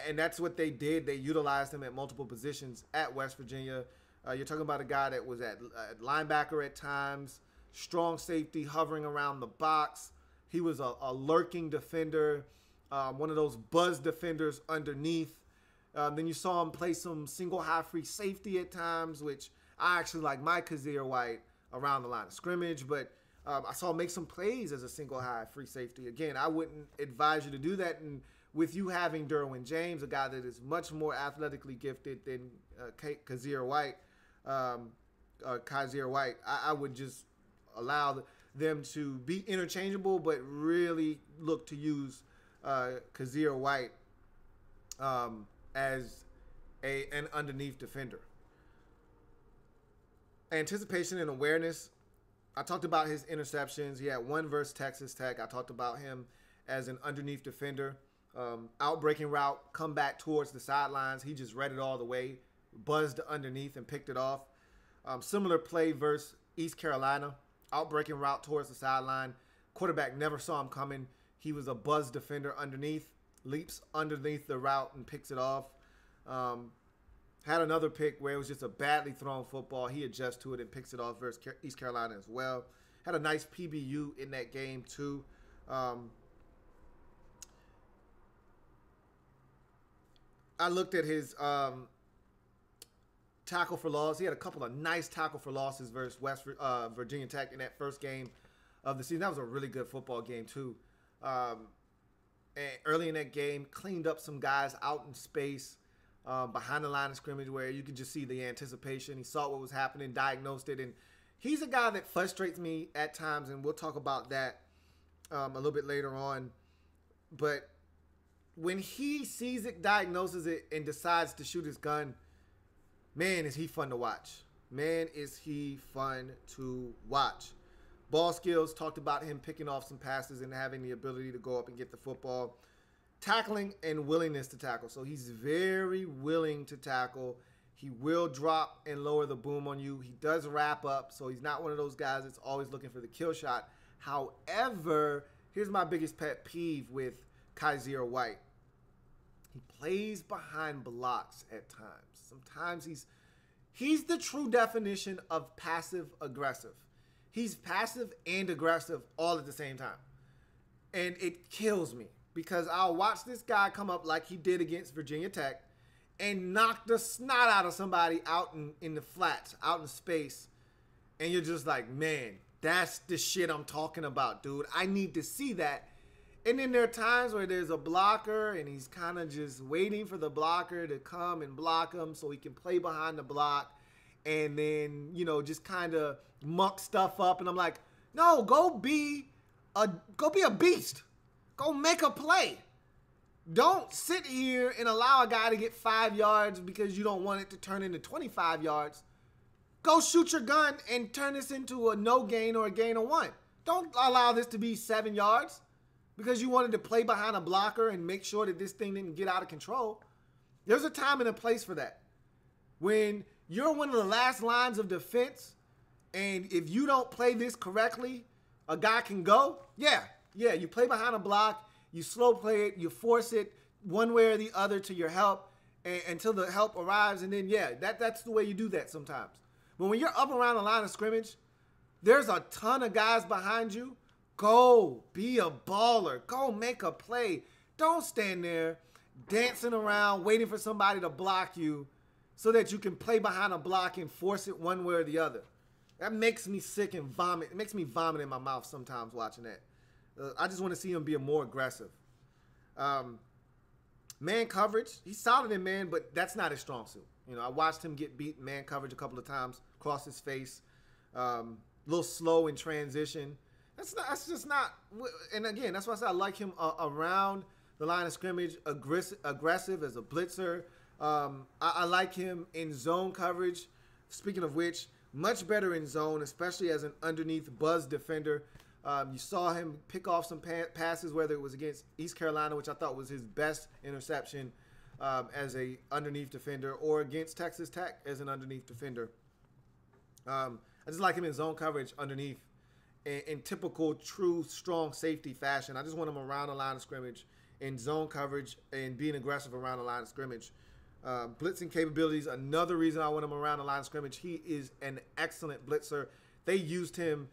And that's what they did. They utilized him at multiple positions at West Virginia. You're talking about a guy that was at linebacker at times, strong safety, hovering around the box. He was a lurking defender, one of those buzz defenders underneath. Then you saw him play some single high free safety at times, which I actually like my Kazeer White around the line of scrimmage, but I saw him make some plays as a single high free safety. Again, I wouldn't advise you to do that. And with you having Derwin James, a guy that is much more athletically gifted than Kazeer White, I would just allow them to be interchangeable, but really look to use Kazeer White as an underneath defender. Anticipation and awareness. I talked about his interceptions. He had one versus Texas Tech. I talked about him as an underneath defender. Outbreaking route, come back towards the sidelines. He just read it all the way, buzzed underneath and picked it off. Similar play versus East Carolina. Outbreaking route towards the sideline. Quarterback never saw him coming. He was a buzz defender underneath, leaps underneath the route and picks it off. Had another pick where it was just a badly thrown football. He adjusts to it and picks it off versus East Carolina as well. Had a nice PBU in that game too. I looked at his tackle for loss. He had a couple of nice tackle for losses versus West Virginia Tech in that first game of the season. That was a really good football game too. And early in that game, cleaned up some guys out in space behind the line of scrimmage where you could just see the anticipation. He saw what was happening, diagnosed it, and he's a guy that frustrates me at times, and we'll talk about that a little bit later on. But when he sees it, diagnoses it, and decides to shoot his gun, man, is he fun to watch. Man, is he fun to watch. Ball skills, talked about him picking off some passes and having the ability to go up and get the football. Tackling and willingness to tackle. So he's very willing to tackle. He will drop and lower the boom on you. He does wrap up, so he's not one of those guys that's always looking for the kill shot. However, here's my biggest pet peeve with Kazeer White. He plays behind blocks at times. Sometimes he's the true definition of passive-aggressive. He's passive and aggressive all at the same time. And it kills me because I'll watch this guy come up like he did against Virginia Tech and knock the snot out of somebody out in the flats, out in space. And you're just like, man, that's the shit I'm talking about, dude. I need to see that. And then there are times where there's a blocker and he's kind of just waiting for the blocker to come and block him so he can play behind the block and then, just kind of muck stuff up. And I'm like, no, go be a beast. Go make a play. Don't sit here and allow a guy to get 5 yards because you don't want it to turn into 25 yards. Go shoot your gun and turn this into a no gain or a gain of 1. Don't allow this to be 7 yards because you wanted to play behind a blocker and make sure that this thing didn't get out of control. There's a time and a place for that. When you're one of the last lines of defense and if you don't play this correctly, a guy can go. Yeah, you play behind a block, you slow play it, you force it one way or the other to your help until the help arrives, and then, that's the way you do that sometimes. But when you're up around the line of scrimmage, there's a ton of guys behind you. Go be a baller. Go make a play. Don't stand there dancing around waiting for somebody to block you so that you can play behind a block and force it one way or the other. That makes me sick and vomit. It makes me vomit in my mouth sometimes watching that. I just want to see him be more aggressive. Man coverage, he's solid in man, but that's not his strong suit. I watched him get beat in man coverage a couple of times, cross his face, a little slow in transition. That's just not. And again, that's why I said I like him around the line of scrimmage, aggressive as a blitzer. I like him in zone coverage. Speaking of which, much better in zone, especially as an underneath buzz defender. You saw him pick off some passes, whether it was against East Carolina, which I thought was his best interception as a underneath defender, or against Texas Tech as an underneath defender. I just like him in zone coverage underneath in typical, true, strong safety fashion. I just want him around the line of scrimmage in zone coverage and being aggressive around the line of scrimmage. Blitzing capabilities, another reason I want him around the line of scrimmage. He is an excellent blitzer. They used him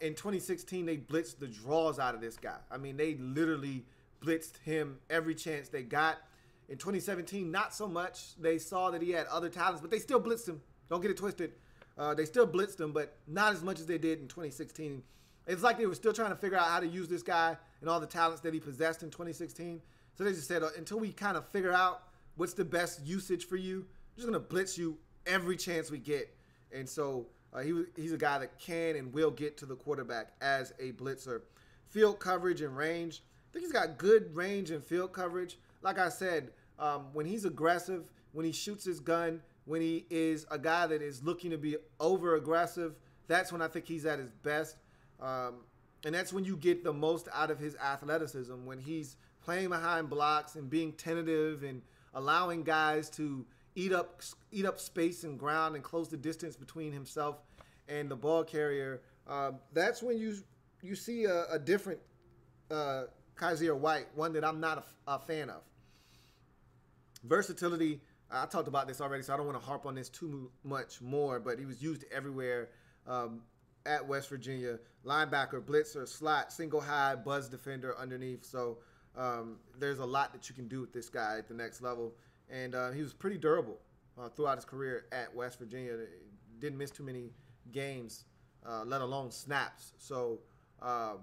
in 2016. They blitzed the draws out of this guy. I mean, they literally blitzed him every chance they got. In 2017, not so much. They saw that he had other talents, but they still blitzed him. Don't get it twisted. They still blitzed him, but not as much as they did in 2016. It's like they were still trying to figure out how to use this guy and all the talents that he possessed in 2016. So they just said, until we kind of figure out what's the best usage for you, we're just going to blitz you every chance we get. And so he's a guy that can and will get to the quarterback as a blitzer. Field coverage and range. I think he's got good range and field coverage. Like I said, when he's aggressive, when he shoots his gun, when he is a guy that is looking to be over-aggressive, that's when I think he's at his best. And that's when you get the most out of his athleticism, when he's playing behind blocks and being tentative and allowing guys to eat up space and ground and close the distance between himself and the ball carrier. That's when you see a different Kazeer White, one that I'm not a fan of. Versatility, I talked about this already, so I don't want to harp on this too much more, but he was used everywhere at West Virginia. Linebacker, blitzer, slot, single high, buzz defender underneath. So there's a lot that you can do with this guy at the next level. And he was pretty durable throughout his career at West Virginia. Didn't miss too many games, let alone snaps. So I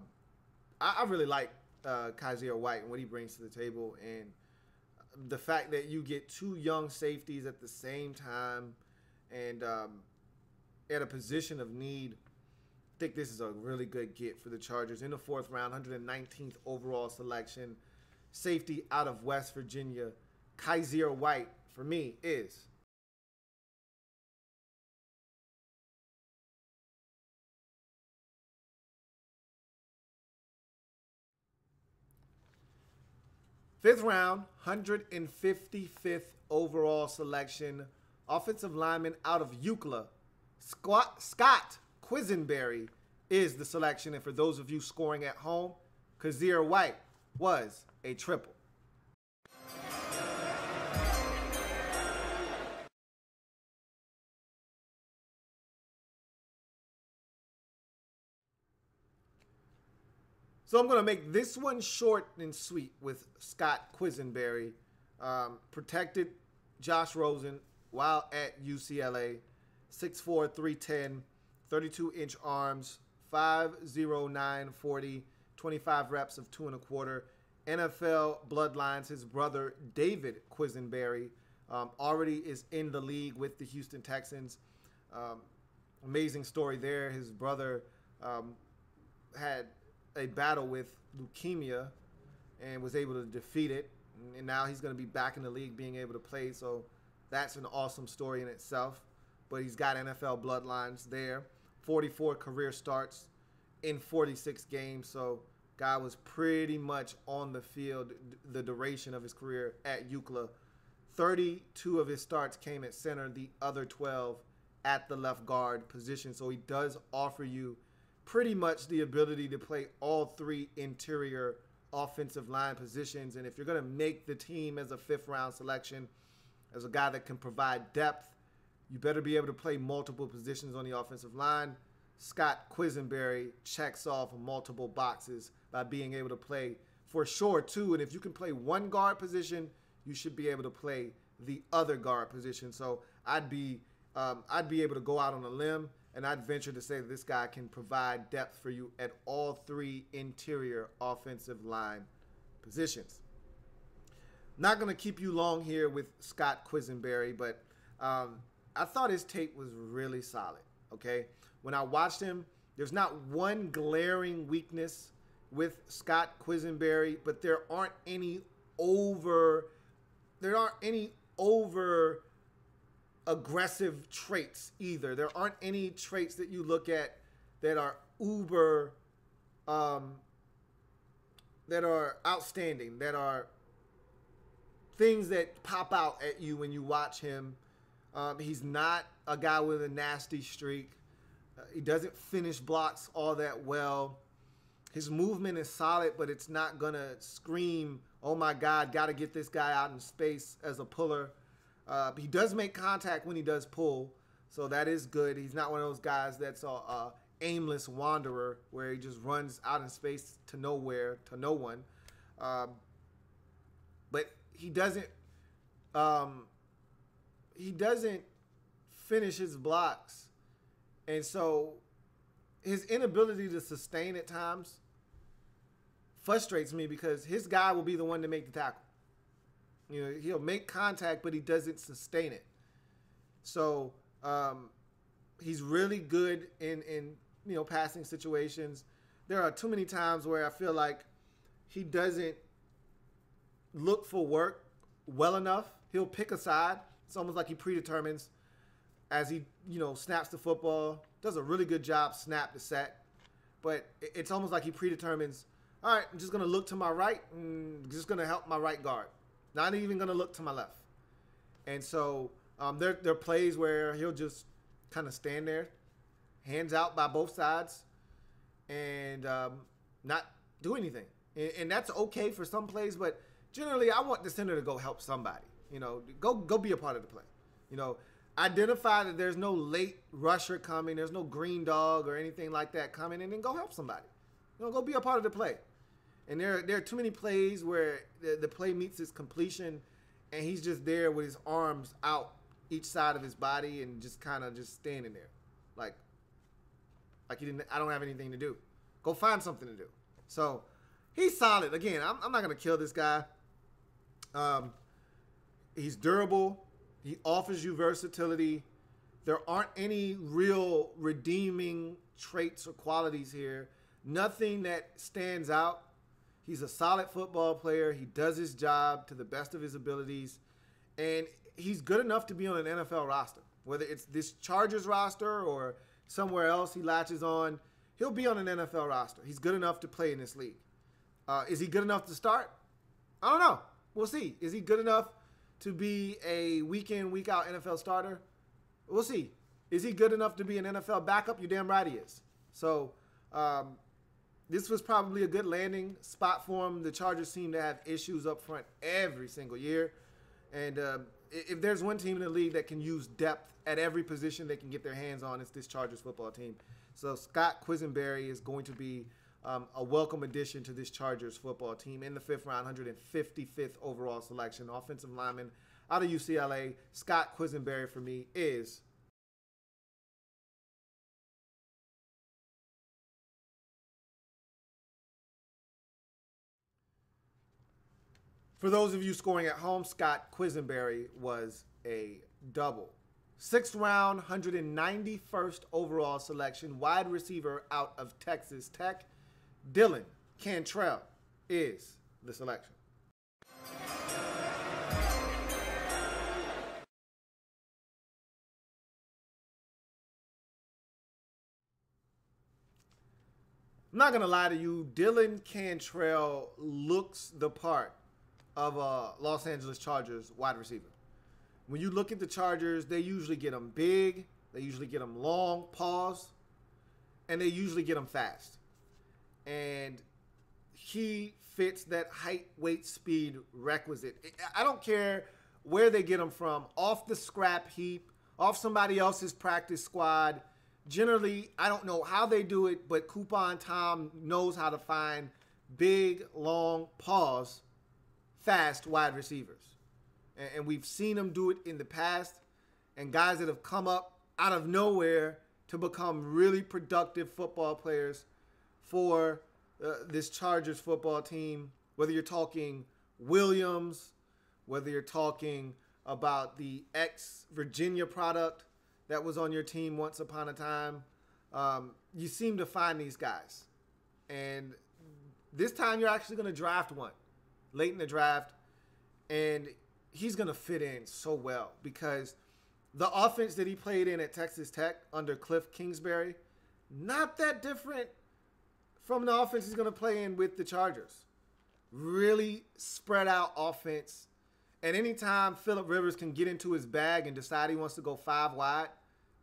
really like Kazeer White and what he brings to the table. And the fact that you get two young safeties at the same time and at a position of need, I think this is a really good get for the Chargers. In the 4th round, 119th overall selection, safety out of West Virginia, Kazeer White, for me, is fifth round, 155th overall selection, offensive lineman out of UCLA, Scott Quisenberry is the selection. And for those of you scoring at home, Kazeer White was a triple. So I'm going to make this one short and sweet with Scott Quisenberry. Protected Josh Rosen while at UCLA. 6'4", 310, 32-inch arms, 5'0", 940, 25 reps of 2 1/4. NFL bloodlines. His brother, David Quisenberry, already is in the league with the Houston Texans. Amazing story there. His brother had a battle with leukemia and was able to defeat it. And now he's going to be back in the league being able to play. So that's an awesome story in itself. But he's got NFL bloodlines there. 44 career starts in 46 games. So guy was pretty much on the field the duration of his career at UCLA. 32 of his starts came at center, the other 12 at the left guard position. So he does offer you pretty much the ability to play all 3 interior offensive line positions. And if you're going to make the team as a 5th round selection, as a guy that can provide depth, you better be able to play multiple positions on the offensive line. Scott Quisenberry checks off multiple boxes by being able to play for sure 2. And if you can play 1 guard position, you should be able to play the other guard position. So I'd be able to go out on a limb and I'd venture to say that this guy can provide depth for you at all 3 interior offensive line positions. Not going to keep you long here with Scott Quisenberry, but I thought his tape was really solid, okay? When I watched him, there's not one glaring weakness. with Scott Quisenberry, but there aren't any over aggressive traits either. There aren't any traits that you look at that are uber, that are outstanding, that are things that pop out at you when you watch him. He's not a guy with a nasty streak. He doesn't finish blocks all that well. His movement is solid, but it's not going to scream, oh my God, got to get this guy out in space as a puller. He does make contact when he does pull, so that is good. He's not one of those guys that's a aimless wanderer where he just runs out in space to nowhere, to no one. But he doesn't finish his blocks. And so his inability to sustain at times frustrates me because his guy will be the one to make the tackle. You know, he'll make contact, but he doesn't sustain it. So he's really good in passing situations. There are too many times where I feel like he doesn't look for work well enough. He'll pick a side. It's almost like he predetermines as he, snaps the football. Does a really good job snap to set. But it's almost like he predetermines, all right, I'm just going to look to my right and just going to help my right guard. Not even going to look to my left. And so there are plays where he'll just kind of stand there, hands out by both sides, and not do anything. And that's okay for some plays, but generally I want the center to go help somebody. Go be a part of the play. Identify that there's no late rusher coming, there's no green dog or anything like that coming, and then go help somebody. Go be a part of the play. And there are too many plays where the play meets its completion, and he's just there with his arms out each side of his body and just kind of just standing there, like he didn't. I don't have anything to do. Go find something to do. So he's solid. Again, I'm not gonna kill this guy. He's durable. He offers you versatility. There aren't any real redeeming traits or qualities here. Nothing that stands out. He's a solid football player. He does his job to the best of his abilities. And he's good enough to be on an NFL roster. Whether it's this Chargers roster or somewhere else he latches on, he'll be on an NFL roster. He's good enough to play in this league. Is he good enough to start? I don't know. We'll see. Is he good enough to be a week in, week out NFL starter? We'll see. Is he good enough to be an NFL backup? You're damn right he is. So this was probably a good landing spot for him. The Chargers seem to have issues up front every single year. And if there's one team in the league that can use depth at every position they can get their hands on, it's this Chargers football team. So Scott Quisenberry is going to be a welcome addition to this Chargers football team in the 5th round, 155th overall selection. Offensive lineman out of UCLA, Scott Quisenberry for me is for those of you scoring at home, Scott Quisenberry was a double. 6th round, 191st overall selection, wide receiver out of Texas Tech. Dylan Cantrell is the selection. I'm not going to lie to you. Dylan Cantrell looks the part of a Los Angeles Chargers wide receiver. When you look at the Chargers, they usually get them big. They usually get them long, pause, and they usually get them fast. And he fits that height, weight, speed requisite. I don't care where they get him from, off the scrap heap, off somebody else's practice squad. Generally, I don't know how they do it, but Coupon Tom knows how to find big, long, pause, fast wide receivers. And we've seen him do it in the past, and guys that have come up out of nowhere to become really productive football players for this Chargers football team, whether you're talking Williams, whether you're talking about the ex-Virginia product that was on your team once upon a time, you seem to find these guys. And this time you're actually going to draft one late in the draft, and he's going to fit in so well because the offense that he played in at Texas Tech under Cliff Kingsbury, not that different from the offense he's going to play in with the Chargers. Really spread out offense. And anytime Phillip Rivers can get into his bag and decide he wants to go 5 wide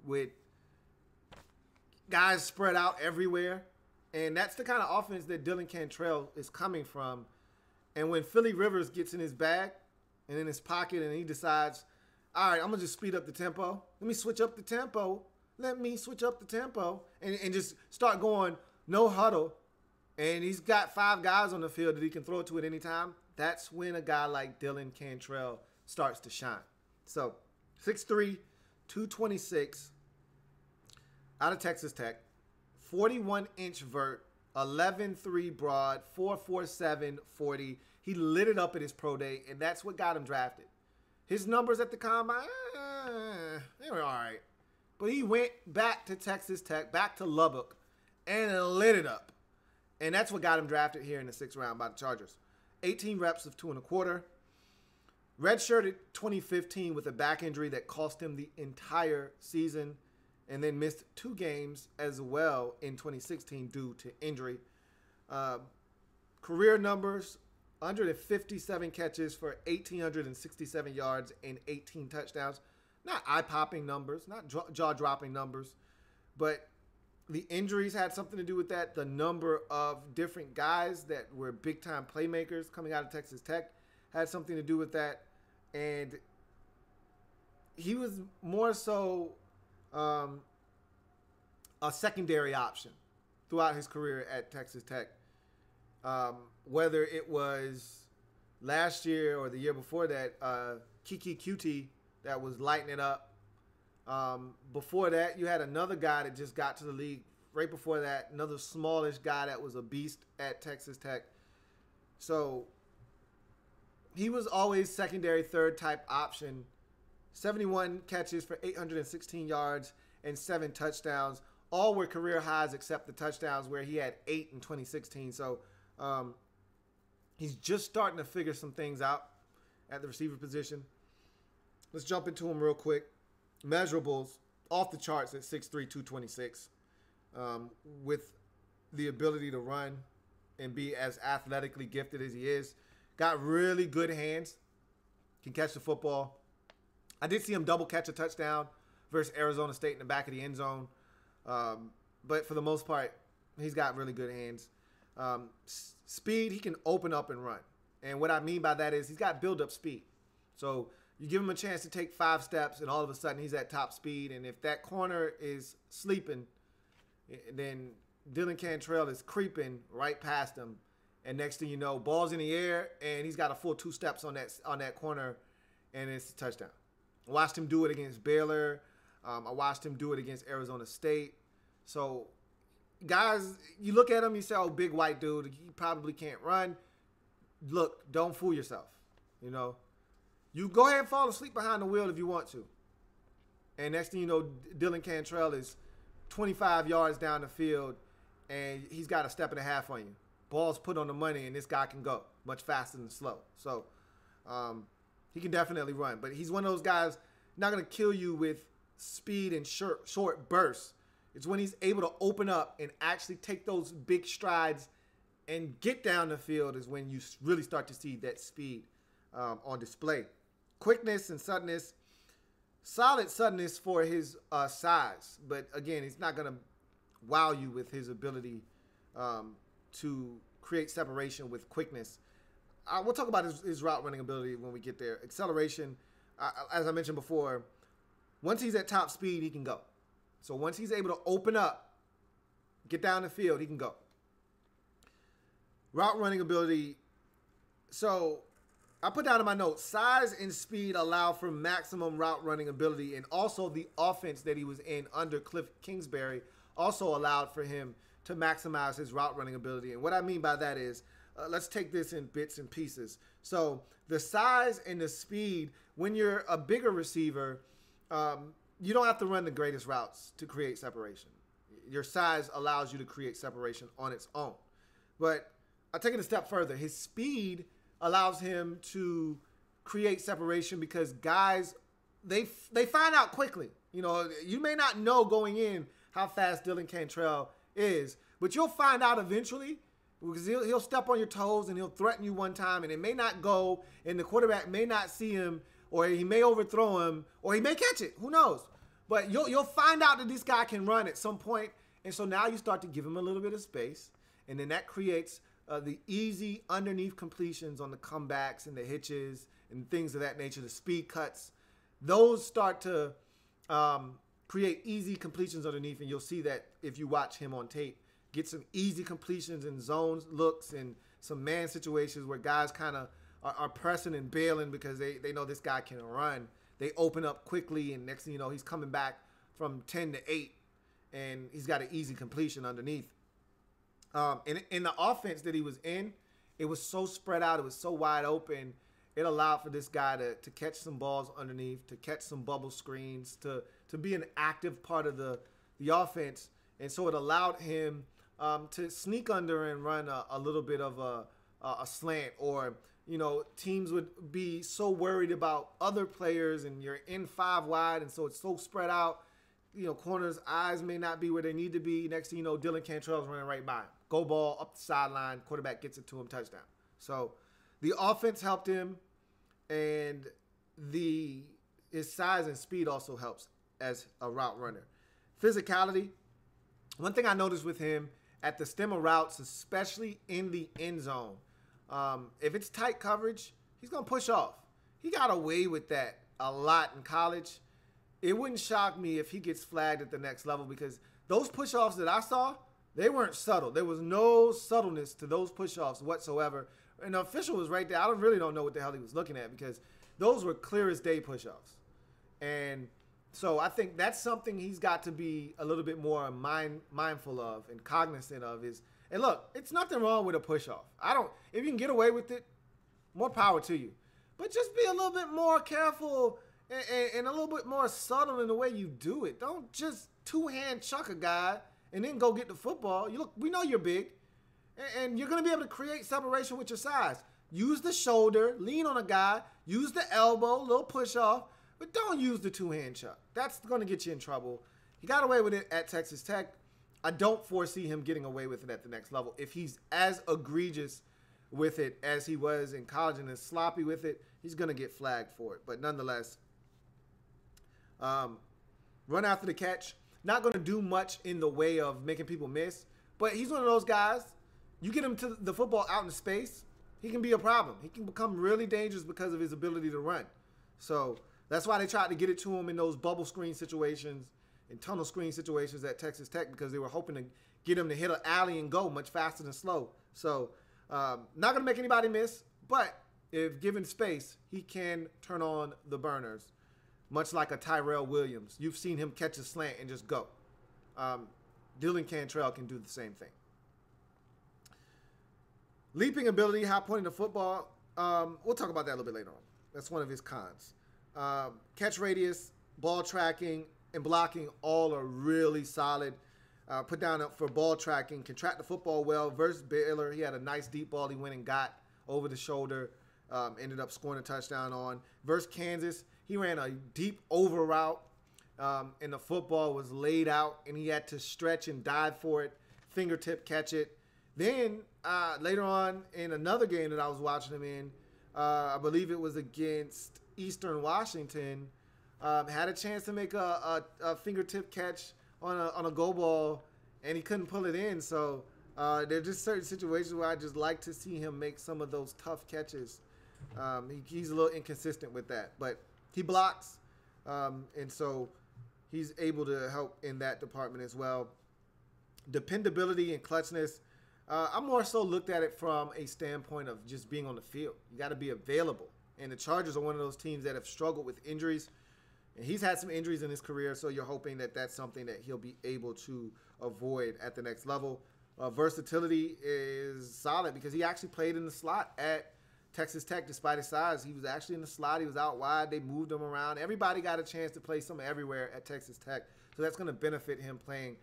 with guys spread out everywhere, and that's the kind of offense that Dylan Cantrell is coming from. And when Philly Rivers gets in his bag and in his pocket and he decides, all right, I'm going to just speed up the tempo. Let me switch up the tempo. And just start going no huddle. And he's got 5 guys on the field that he can throw to at any time. That's when a guy like Dylan Cantrell starts to shine. So 6'3", 226 out of Texas Tech. 41-inch vert, 11.3 broad, 4.47 40. He lit it up at his pro day, and that's what got him drafted. His numbers at the combine, they were all right. But he went back to Texas Tech, back to Lubbock, and lit it up. And that's what got him drafted here in the 6th round by the Chargers. 18 reps of 2 1/4. Redshirted 2015 with a back injury that cost him the entire season, and then missed 2 games as well in 2016 due to injury. Career numbers, 157 catches for 1,867 yards and 18 touchdowns. Not eye-popping numbers, not jaw-dropping numbers, but the injuries had something to do with that. The number of different guys that were big-time playmakers coming out of Texas Tech had something to do with that. And he was more so a secondary option throughout his career at Texas Tech. Whether it was last year or the year before that, Kiki Cutie that was lighting it up. Before that, you had another guy that just got to the league right before that, another smallish guy that was a beast at Texas Tech. So he was always secondary, third type option. 71 catches for 816 yards and 7 touchdowns. All were career highs except the touchdowns where he had 8 in 2016. So he's just starting to figure some things out at the receiver position. Let's jump into him real quick. Measurables off the charts at 6'3", 226, with the ability to run and be as athletically gifted as he is. Got really good hands, can catch the football. I did see him double catch a touchdown versus Arizona State in the back of the end zone. But for the most part, he's got really good hands. Speed, he can open up and run. And what I mean by that is he's got build-up speed. So you give him a chance to take 5 steps, and all of a sudden he's at top speed. And if that corner is sleeping, then Dylan Cantrell is creeping right past him. And next thing you know, ball's in the air, and he's got a full 2 steps on that corner, and it's a touchdown. I watched him do it against Baylor. I watched him do it against Arizona State. So, guys, you look at him, you say, oh, big white dude, he probably can't run. Look, don't fool yourself. You know, you go ahead and fall asleep behind the wheel if you want to. And next thing you know, Dylan Cantrell is 25 yards down the field, and he's got a step and a half on you. Ball's put on the money, and this guy can go much faster than slow. So, he can definitely run. But he's one of those guys not going to kill you with speed and short bursts. It's when he's able to open up and actually take those big strides and get down the field is when you really start to see that speed on display. Quickness and suddenness, solid suddenness for his size. But again, he's not going to wow you with his ability to create separation with quickness. We'll talk about his route running ability when we get there. Acceleration, as I mentioned before, once he's at top speed, he can go. So once he's able to open up, get down the field, he can go. Route running ability. So I put down in my notes, size and speed allow for maximum route running ability, and also the offense that he was in under Cliff Kingsbury also allowed for him to maximize his route running ability. And what I mean by that is, let's take this in bits and pieces. So the size and the speed, when you're a bigger receiver, you don't have to run the greatest routes to create separation. Your size allows you to create separation on its own. But I'll take it a step further. His speed allows him to create separation because guys, they find out quickly. You know, you may not know going in how fast Dylan Cantrell is, but you'll find out eventually because he'll step on your toes and he'll threaten you one time and it may not go and the quarterback may not see him or he may overthrow him or he may catch it. Who knows? But you'll find out that this guy can run at some point, and so now you start to give him a little bit of space, and then that creates the easy underneath completions on the comebacks and the hitches and things of that nature, the speed cuts. Those start to create easy completions underneath, and you'll see that if you watch him on tape. Get some easy completions and zones looks and some man situations where guys kind of are pressing and bailing because they know this guy can run. They open up quickly, and next thing you know, he's coming back from 10 to 8, and he's got an easy completion underneath. In the offense that he was in, it was so spread out. It was so wide open. It allowed for this guy to catch some balls underneath, to catch some bubble screens, to be an active part of the offense. And so it allowed him to sneak under and run a little bit of a slant, or, you know, teams would be so worried about other players and you're in 5 wide. And so it's so spread out, you know, corners' eyes may not be where they need to be. Next thing you know, Dylan Cantrell's running right by him. Go ball up the sideline, quarterback gets it to him, touchdown. So the offense helped him, and his size and speed also helps as a route runner. Physicality, one thing I noticed with him at the stem of routes, especially in the end zone, if it's tight coverage, he's going to push off. He got away with that a lot in college. It wouldn't shock me if he gets flagged at the next level because those push-offs that I saw, they weren't subtle. There was no subtleness to those push-offs whatsoever. And the official was right there. I really don't know what the hell he was looking at because those were clear as day push-offs. And so I think that's something he's got to be a little bit more mindful of and cognizant of is, and look, it's nothing wrong with a push-off. If you can get away with it, more power to you. But just be a little bit more careful and a little bit more subtle in the way you do it. Don't just two-hand chuck a guy and then go get the football. We know you're big, and you're going to be able to create separation with your size. Use the shoulder, lean on a guy, use the elbow, little push-off, but don't use the two-hand chuck. That's going to get you in trouble. He got away with it at Texas Tech. I don't foresee him getting away with it at the next level. If he's as egregious with it as he was in college and as sloppy with it, he's going to get flagged for it. But nonetheless, run after the catch. Not going to do much in the way of making people miss, but he's one of those guys, you get him to the football out in space, he can be a problem. He can become really dangerous because of his ability to run. So that's why they tried to get it to him in those bubble screen situations and tunnel screen situations at Texas Tech because they were hoping to get him to hit an alley and go much faster than slow. So not going to make anybody miss, but if given space, he can turn on the burners. Much like a Tyrell Williams. You've seen him catch a slant and just go. Dylan Cantrell can do the same thing. Leaping ability, high pointing the football. We'll talk about that a little bit later on. That's one of his cons. Catch radius, ball tracking, and blocking all are really solid. Put down for ball tracking. Can track the football well. Versus Baylor, he had a nice deep ball he went and got over the shoulder. Ended up scoring a touchdown on. Versus Kansas, he ran a deep over route, and the football was laid out, and he had to stretch and dive for it, fingertip catch it. Then later on in another game that I was watching him in, I believe it was against Eastern Washington, had a chance to make a fingertip catch on a go ball, and he couldn't pull it in. So there are just certain situations where I just like to see him make some of those tough catches. He's a little inconsistent with that, but he blocks, and so he's able to help in that department as well. Dependability and clutchness, I more so looked at it from a standpoint of just being on the field. You got to be available, and the Chargers are one of those teams that have struggled with injuries, and he's had some injuries in his career, so you're hoping that that's something that he'll be able to avoid at the next level. Versatility is solid because he actually played in the slot at Texas Tech, despite his size. He was actually in the slot. He was out wide. They moved him around. Everybody got a chance to play some everywhere at Texas Tech. So that's going to benefit him playing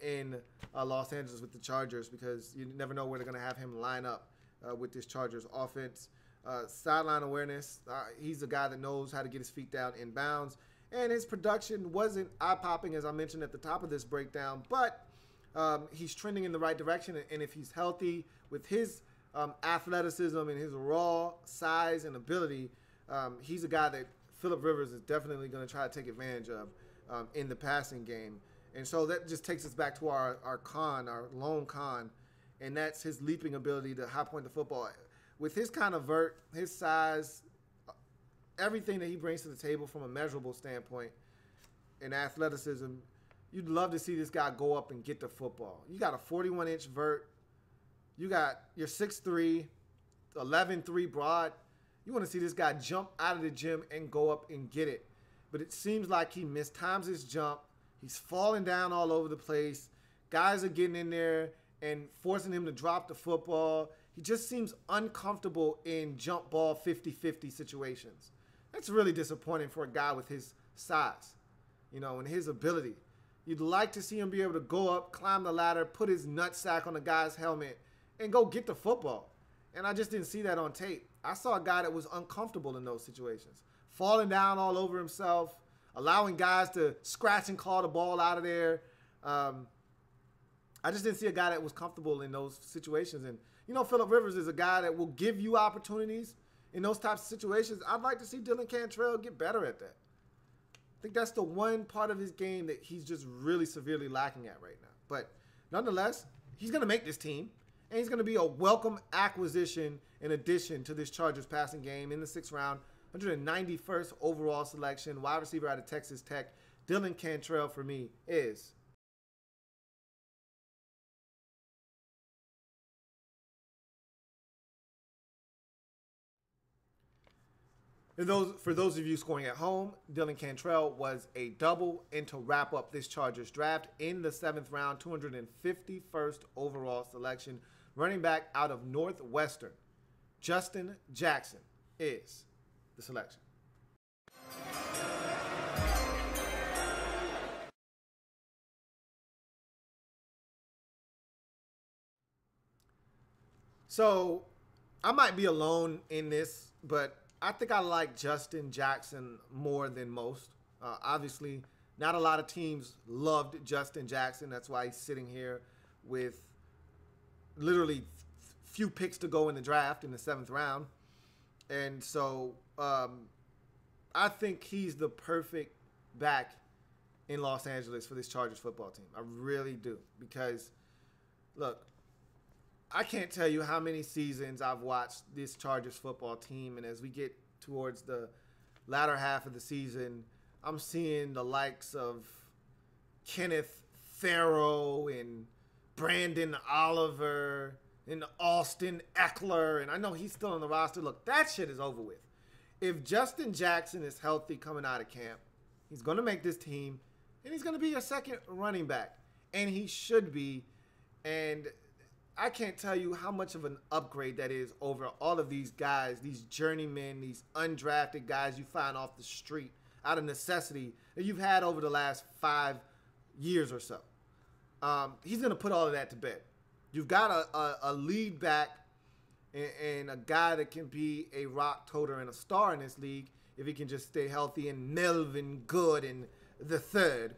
in Los Angeles with the Chargers, because you never know where they're going to have him line up with this Chargers offense. Sideline awareness, he's a guy that knows how to get his feet down in bounds. And his production wasn't eye-popping, as I mentioned at the top of this breakdown, but he's trending in the right direction. And if he's healthy with his athleticism and his raw size and ability, he's a guy that Phillip Rivers is definitely going to try to take advantage of in the passing game. And so that just takes us back to our lone con, and that's his leaping ability to high point the football. With his kind of vert, his size, everything that he brings to the table from a measurable standpoint and athleticism, you'd love to see this guy go up and get the football. You got a 41-inch vert. You got your 6'3", 11'3" broad. You want to see this guy jump out of the gym and go up and get it. But it seems like he mistimes his jump. He's falling down all over the place. Guys are getting in there and forcing him to drop the football. He just seems uncomfortable in jump ball 50-50 situations. That's really disappointing for a guy with his size, and his ability. You'd like to see him be able to go up, climb the ladder, put his nutsack on the guy's helmet, and go get the football. And I just didn't see that on tape. I saw a guy that was uncomfortable in those situations, falling down all over himself, allowing guys to scratch and claw the ball out of there. I just didn't see a guy that was comfortable in those situations. And, Phillip Rivers is a guy that will give you opportunities in those types of situations. I'd like to see Dylan Cantrell get better at that. I think that's the one part of his game that he's just really severely lacking at right now. But nonetheless, he's going to make this team, and he's going to be a welcome acquisition in addition to this Chargers passing game in the 6th round. 191st overall selection, wide receiver out of Texas Tech. Dylan Cantrell, for me, is for those of you scoring at home, Dylan Cantrell was a double, and to wrap up this Chargers draft in the 7th round, 251st overall selection, running back out of Northwestern, Justin Jackson is the selection. So I might be alone in this, but I think I like Justin Jackson more than most. Obviously, not a lot of teams loved Justin Jackson. That's why he's sitting here with literally few picks to go in the draft in the 7th round. And so I think he's the perfect back in Los Angeles for this Chargers football team. I really do. Because, look, I can't tell you how many seasons I've watched this Chargers football team, and as we get towards the latter half of the season, I'm seeing the likes of Kenneth Farrow and Brandon Oliver and Austin Eckler, and I know he's still on the roster. Look, that shit is over with. If Justin Jackson is healthy coming out of camp, he's going to make this team, and he's going to be a second running back, and he should be. And I can't tell you how much of an upgrade that is over all of these guys, these journeymen, these undrafted guys you find off the street out of necessity that you've had over the last 5 years or so. He's going to put all of that to bed. You've got a lead back and a guy that can be a rock toter and a star in this league if he can just stay healthy, and Melvin Gordon the third.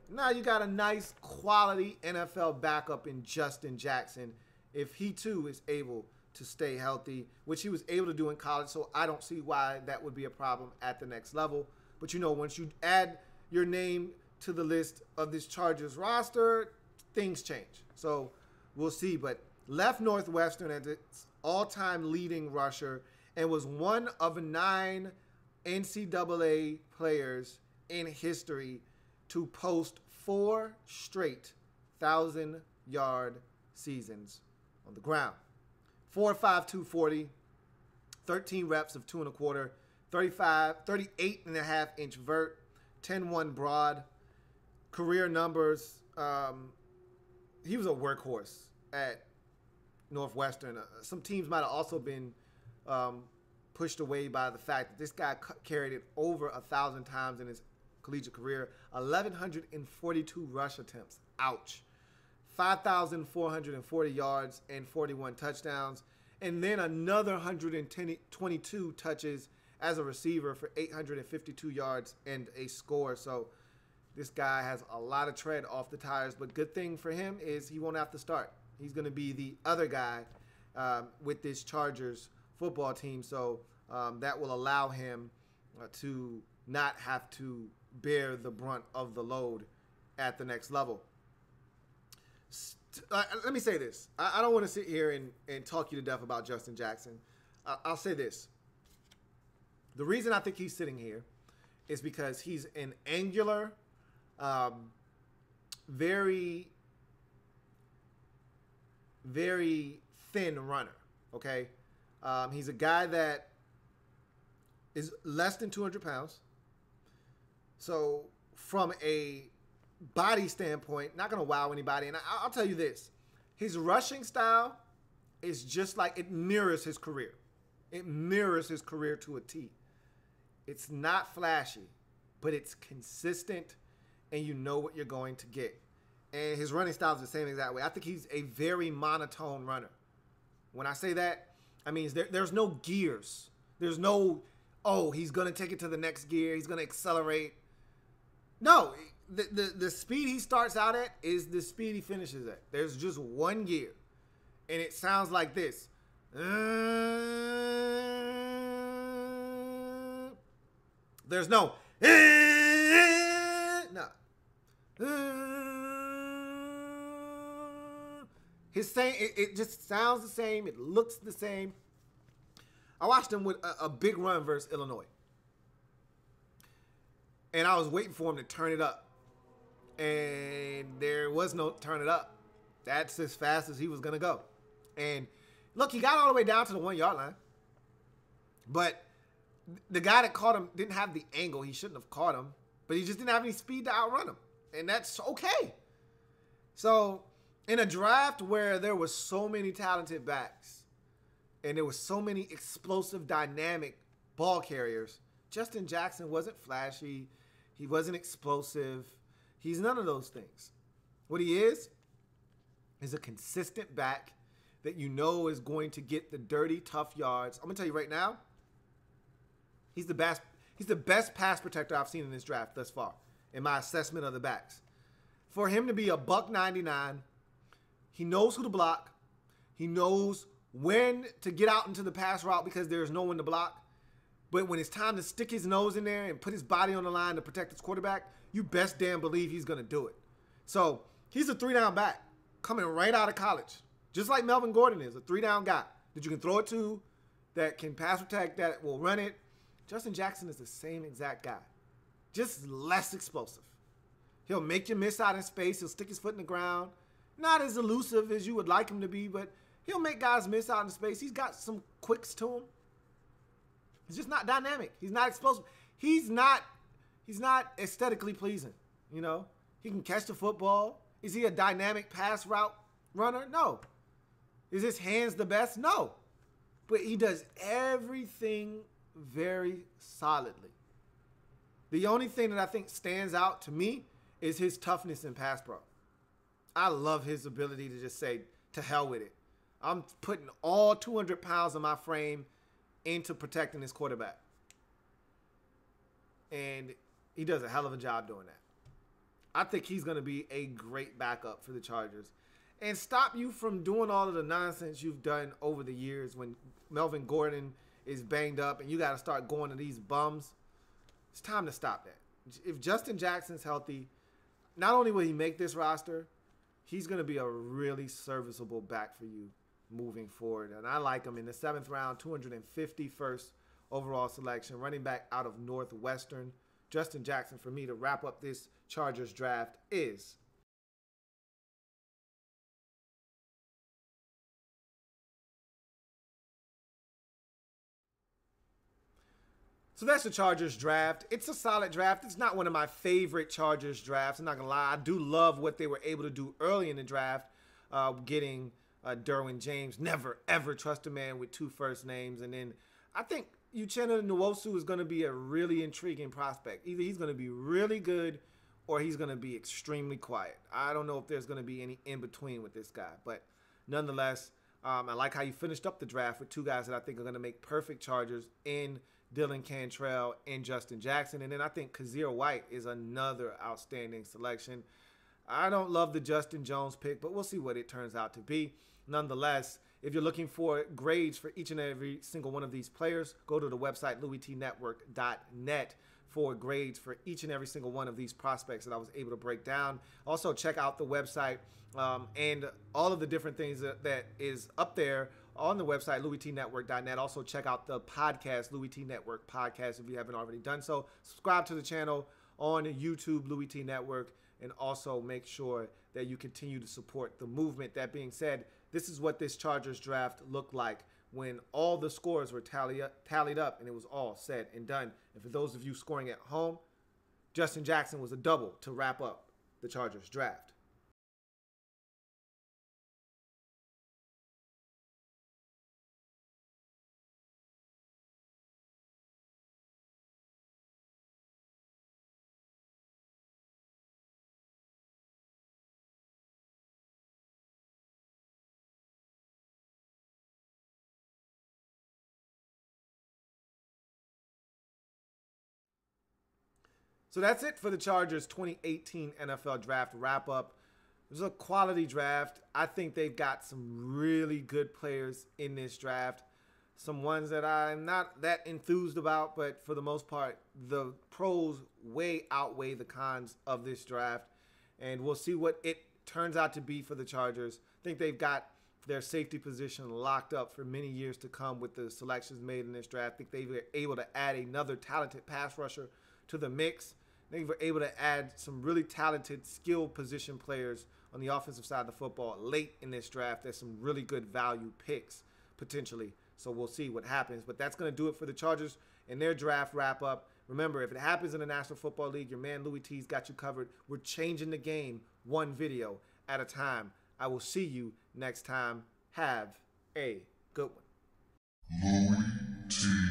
Now you got a nice quality NFL backup in Justin Jackson if he too is able to stay healthy, which he was able to do in college, so I don't see why that would be a problem at the next level. But once you add your name to the list of this Chargers roster, things change. So we'll see. But left Northwestern as its all-time leading rusher and was one of 9 NCAA players in history to post 4 straight 1,000-yard seasons on the ground. 4.5, 240, 13 reps of 2 1/4, 38.5-inch vert, 10-1 broad. Career numbers, he was a workhorse at Northwestern. Some teams might have also been pushed away by the fact that this guy carried it over 1,000 times in his collegiate career. 1,142 rush attempts. Ouch. 5,440 yards and 41 touchdowns, and then another 122 touches as a receiver for 852 yards and a score. So this guy has a lot of tread off the tires, but good thing for him is he won't have to start. He's going to be the other guy with this Chargers football team, so that will allow him to not have to bear the brunt of the load at the next level. Let me say this. I don't want to sit here and talk you to death about Justin Jackson. I'll say this. The reason I think he's sitting here is because he's an angular, very, very thin runner, okay? He's a guy that is less than 200 pounds. So from a body standpoint, not going to wow anybody. And I'll tell you this. His rushing style is just like, it mirrors his career. It mirrors his career to a T. It's not flashy, but it's consistent, and you know what you're going to get. And his running style is the same exact way. I think he's a very monotone runner. When I say that, I mean there's no gears. There's no, oh, he's going to take it to the next gear. He's going to accelerate. No, the speed he starts out at is the speed he finishes at. There's just one gear, and it sounds like this. There's no, no. His same, it just sounds the same. It looks the same. I watched him with a big run versus Illinois, and I was waiting for him to turn it up, and there was no turn it up. That's as fast as he was gonna go. And look, he got all the way down to the 1 yard line, but the guy that caught him didn't have the angle. He shouldn't have caught him, but he just didn't have any speed to outrun him. And that's okay. So in a draft where there was so many talented backs and there was so many explosive, dynamic ball carriers, Justin Jackson wasn't flashy. He wasn't explosive. He's none of those things. What he is a consistent back that you know is going to get the dirty, tough yards. I'm going to tell you right now, he's the best pass protector I've seen in this draft thus far, in my assessment of the backs. For him to be a $199, he knows who to block. He knows when to get out into the pass route because there's no one to block. But when it's time to stick his nose in there and put his body on the line to protect his quarterback, you best damn believe he's going to do it. So he's a 3-down back coming right out of college, just like Melvin Gordon is, a 3-down guy that you can throw it to, that can pass protect, that will run it. Justin Jackson is the same exact guy, just less explosive. He'll make you miss out in space. He'll stick his foot in the ground. Not as elusive as you would like him to be, but he'll make guys miss out in space. He's got some quicks to him. He's just not dynamic. He's not explosive. He's not aesthetically pleasing, you know? He can catch the football. Is he a dynamic pass route runner? No. Is his hands the best? No. But he does everything very solidly. The only thing that I think stands out to me is his toughness in pass pro. I love his ability to just say, to hell with it. I'm putting all 200 pounds of my frame into protecting his quarterback. And he does a hell of a job doing that. I think he's going to be a great backup for the Chargers and stop you from doing all of the nonsense you've done over the years when Melvin Gordon is banged up and you got to start going to these bums. It's time to stop that. If Justin Jackson's healthy, not only will he make this roster, he's going to be a really serviceable back for you moving forward. And I like him in the 7th round, 251st overall selection, running back out of Northwestern. Justin Jackson, for me, to wrap up this Chargers draft is so that's the Chargers draft. It's a solid draft. It's not one of my favorite Chargers drafts. I'm not going to lie. I do love what they were able to do early in the draft, getting Derwin James. Never, ever trust a man with 2 first names. And then I think Uchenna Nwosu is going to be a really intriguing prospect. Either he's going to be really good or he's going to be extremely quiet. I don't know if there's going to be any in between with this guy, but nonetheless, I like how you finished up the draft with two guys that I think are going to make perfect Chargers in Dylan Cantrell and Justin Jackson. And then I think Kazeer White is another outstanding selection. I don't love the Justin Jones pick, but we'll see what it turns out to be. Nonetheless, if you're looking for grades for each and every single one of these players, go to the website LouieTeeNetwork.net for grades for each and every single one of these prospects that I was able to break down. Also, check out the website and all of the different things that is up there on the website, LouieTeeNetwork.net. Also, check out the podcast, Louie Tee Network Podcast, if you haven't already done so. Subscribe to the channel on YouTube, Louie Tee Network, and also make sure that you continue to support the movement. That being said, this is what this Chargers draft looked like when all the scores were tallied up and it was all said and done. And for those of you scoring at home, Justin Jackson was a double to wrap up the Chargers draft. So that's it for the Chargers 2018 NFL Draft wrap-up. It was a quality draft. I think they've got some really good players in this draft. Some ones that I'm not that enthused about, but for the most part, the pros way outweigh the cons of this draft. And we'll see what it turns out to be for the Chargers. I think they've got their safety position locked up for many years to come with the selections made in this draft. I think they were able to add another talented pass rusher to the mix. They were able to add some really talented, skilled position players on the offensive side of the football late in this draft. There's some really good value picks, potentially. So we'll see what happens. But that's going to do it for the Chargers and their draft wrap-up. Remember, if it happens in the National Football League, your man Louie T's got you covered. We're changing the game one video at a time. I will see you next time. Have a good one. Louie Tee.